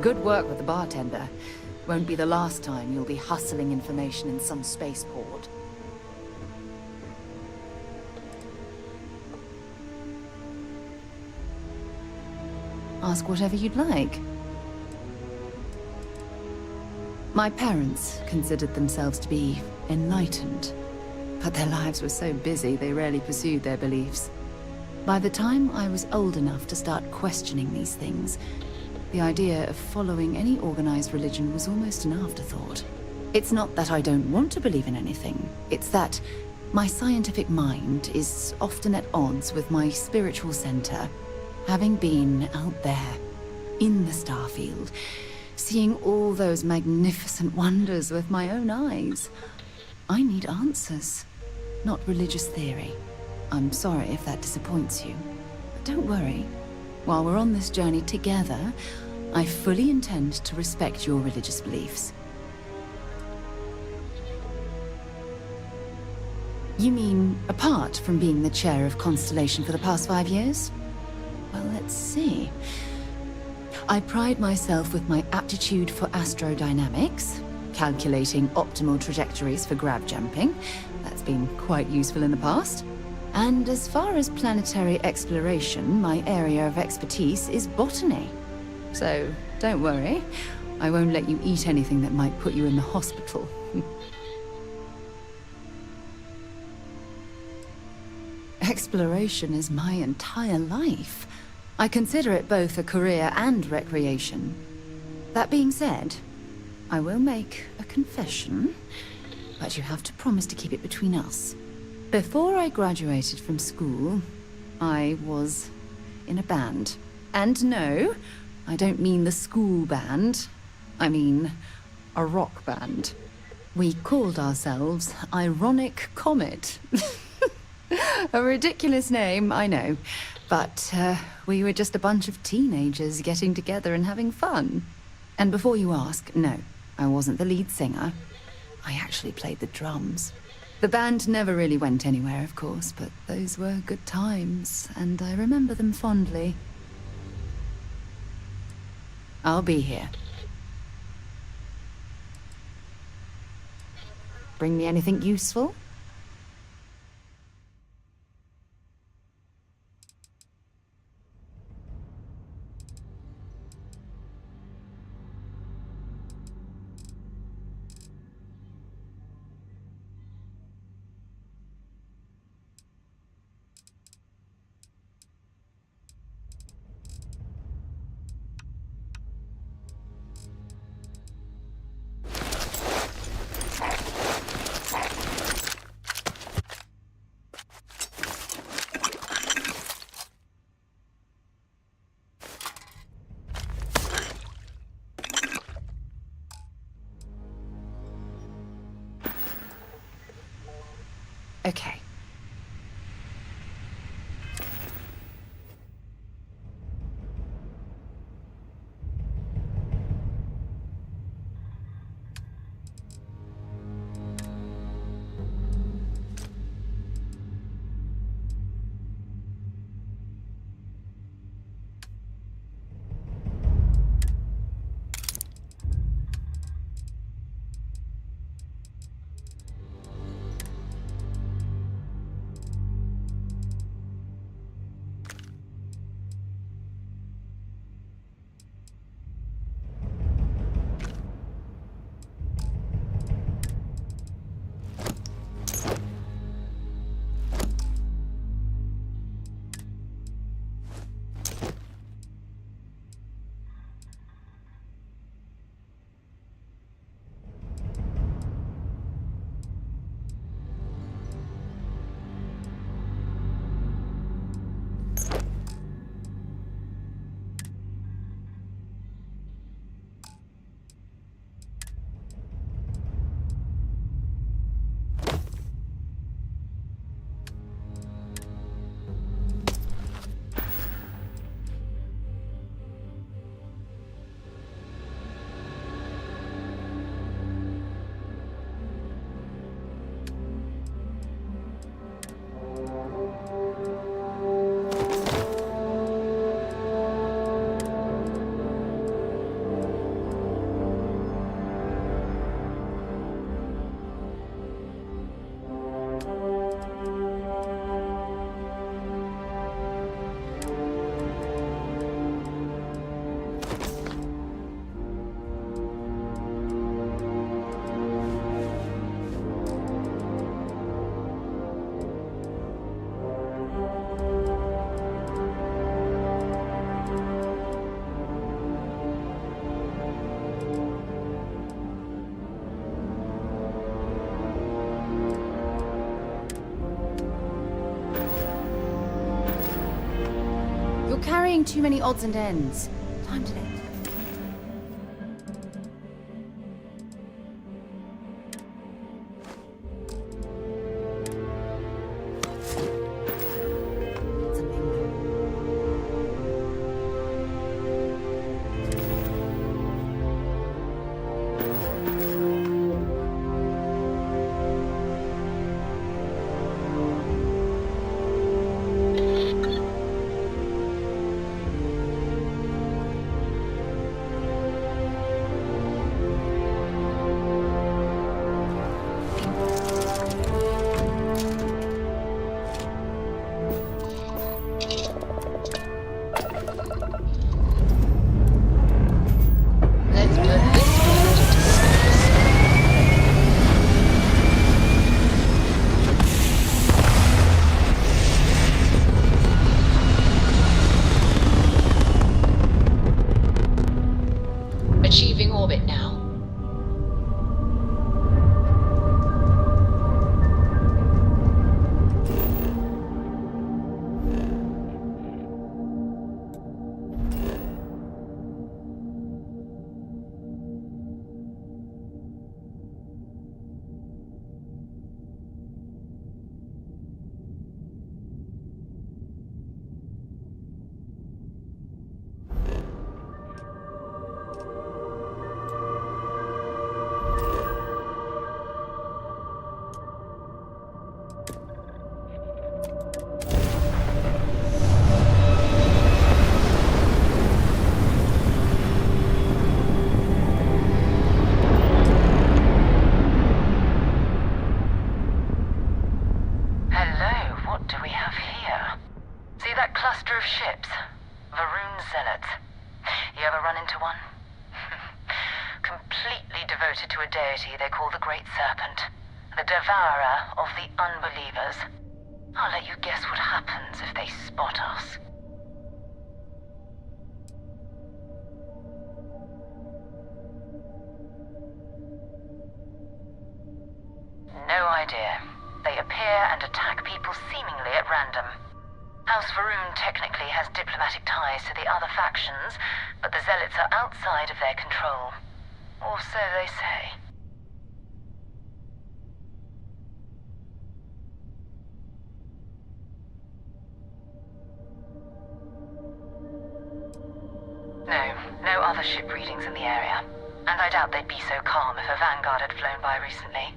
Good work with the bartender. Won't be the last time you'll be hustling information in some spaceport. Ask whatever you'd like. My parents considered themselves to be enlightened, but their lives were so busy they rarely pursued their beliefs. By the time I was old enough to start questioning these things, the idea of following any organized religion was almost an afterthought. It's not that I don't want to believe in anything, it's that my scientific mind is often at odds with my spiritual center. Having been out there, in the Starfield, seeing all those magnificent wonders with my own eyes, I need answers, not religious theory. I'm sorry if that disappoints you, but don't worry. While we're on this journey together, I fully intend to respect your religious beliefs. You mean, apart from being the chair of Constellation for the past 5 years? Well, let's see. I pride myself with my aptitude for astrodynamics, calculating optimal trajectories for grab jumping. That's been quite useful in the past. And as far as planetary exploration, my area of expertise is botany. So, don't worry. I won't let you eat anything that might put you in the hospital. Exploration is my entire life. I consider it both a career and recreation. That being said, I will make a confession, but you have to promise to keep it between us. Before I graduated from school, I was in a band. And no, I don't mean the school band. I mean a rock band. We called ourselves Ironic Comet. A ridiculous name, I know. But we were just a bunch of teenagers getting together and having fun. And before you ask, no, I wasn't the lead singer. I actually played the drums. The band never really went anywhere, of course, but those were good times, and I remember them fondly. I'll be here. Bring me anything useful? Okay. carrying too many odds and ends. Time to... Achieving orbit now. devoted to a deity they call the Great Serpent, the devourer of the unbelievers. I'll let you guess what happens if they spot us. No idea. They appear and attack people seemingly at random. House Varun technically has diplomatic ties to the other factions, but the Zealots are outside of their control. Or so they say. No other ship readings in the area. And I doubt they'd be so calm if a Vanguard had flown by recently.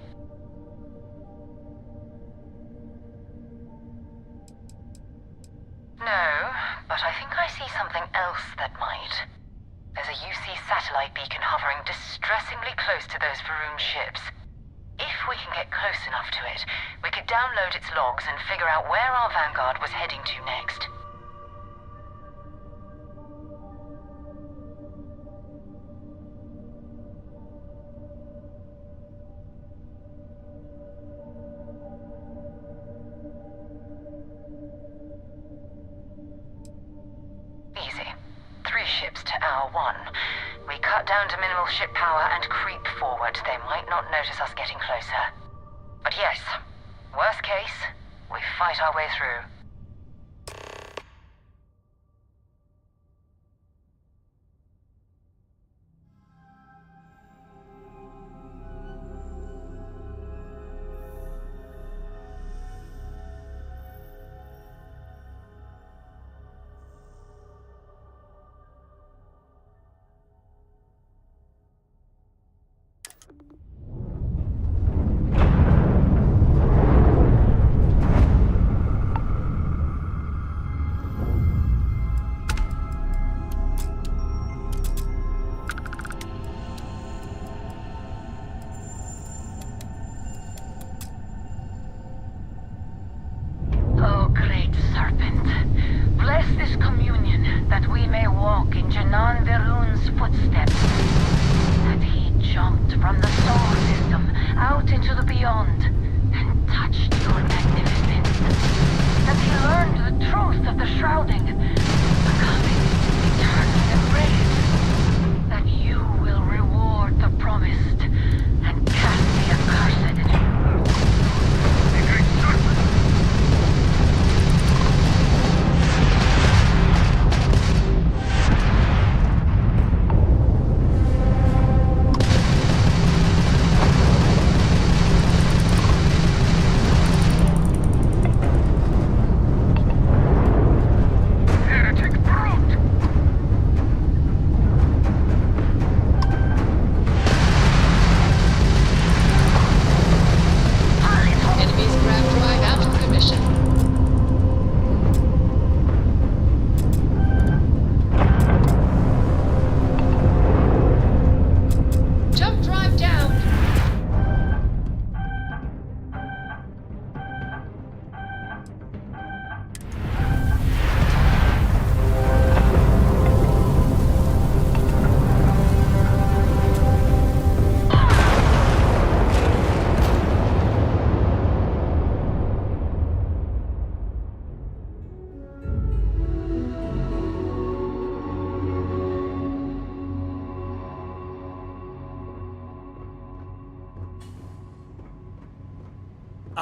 No, but I think I see something else that might. There's a UC satellite beacon hovering distressingly close to those Varun ships. If we can get close enough to it, we could download its logs and figure out where our Vanguard was heading to next. Easy. 3 ships to our 1. We cut down to minimal ship power and creep forward. They might not notice us getting closer. But yes, worst case, we fight our way through.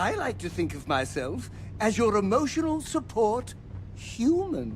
I like to think of myself as your emotional support human.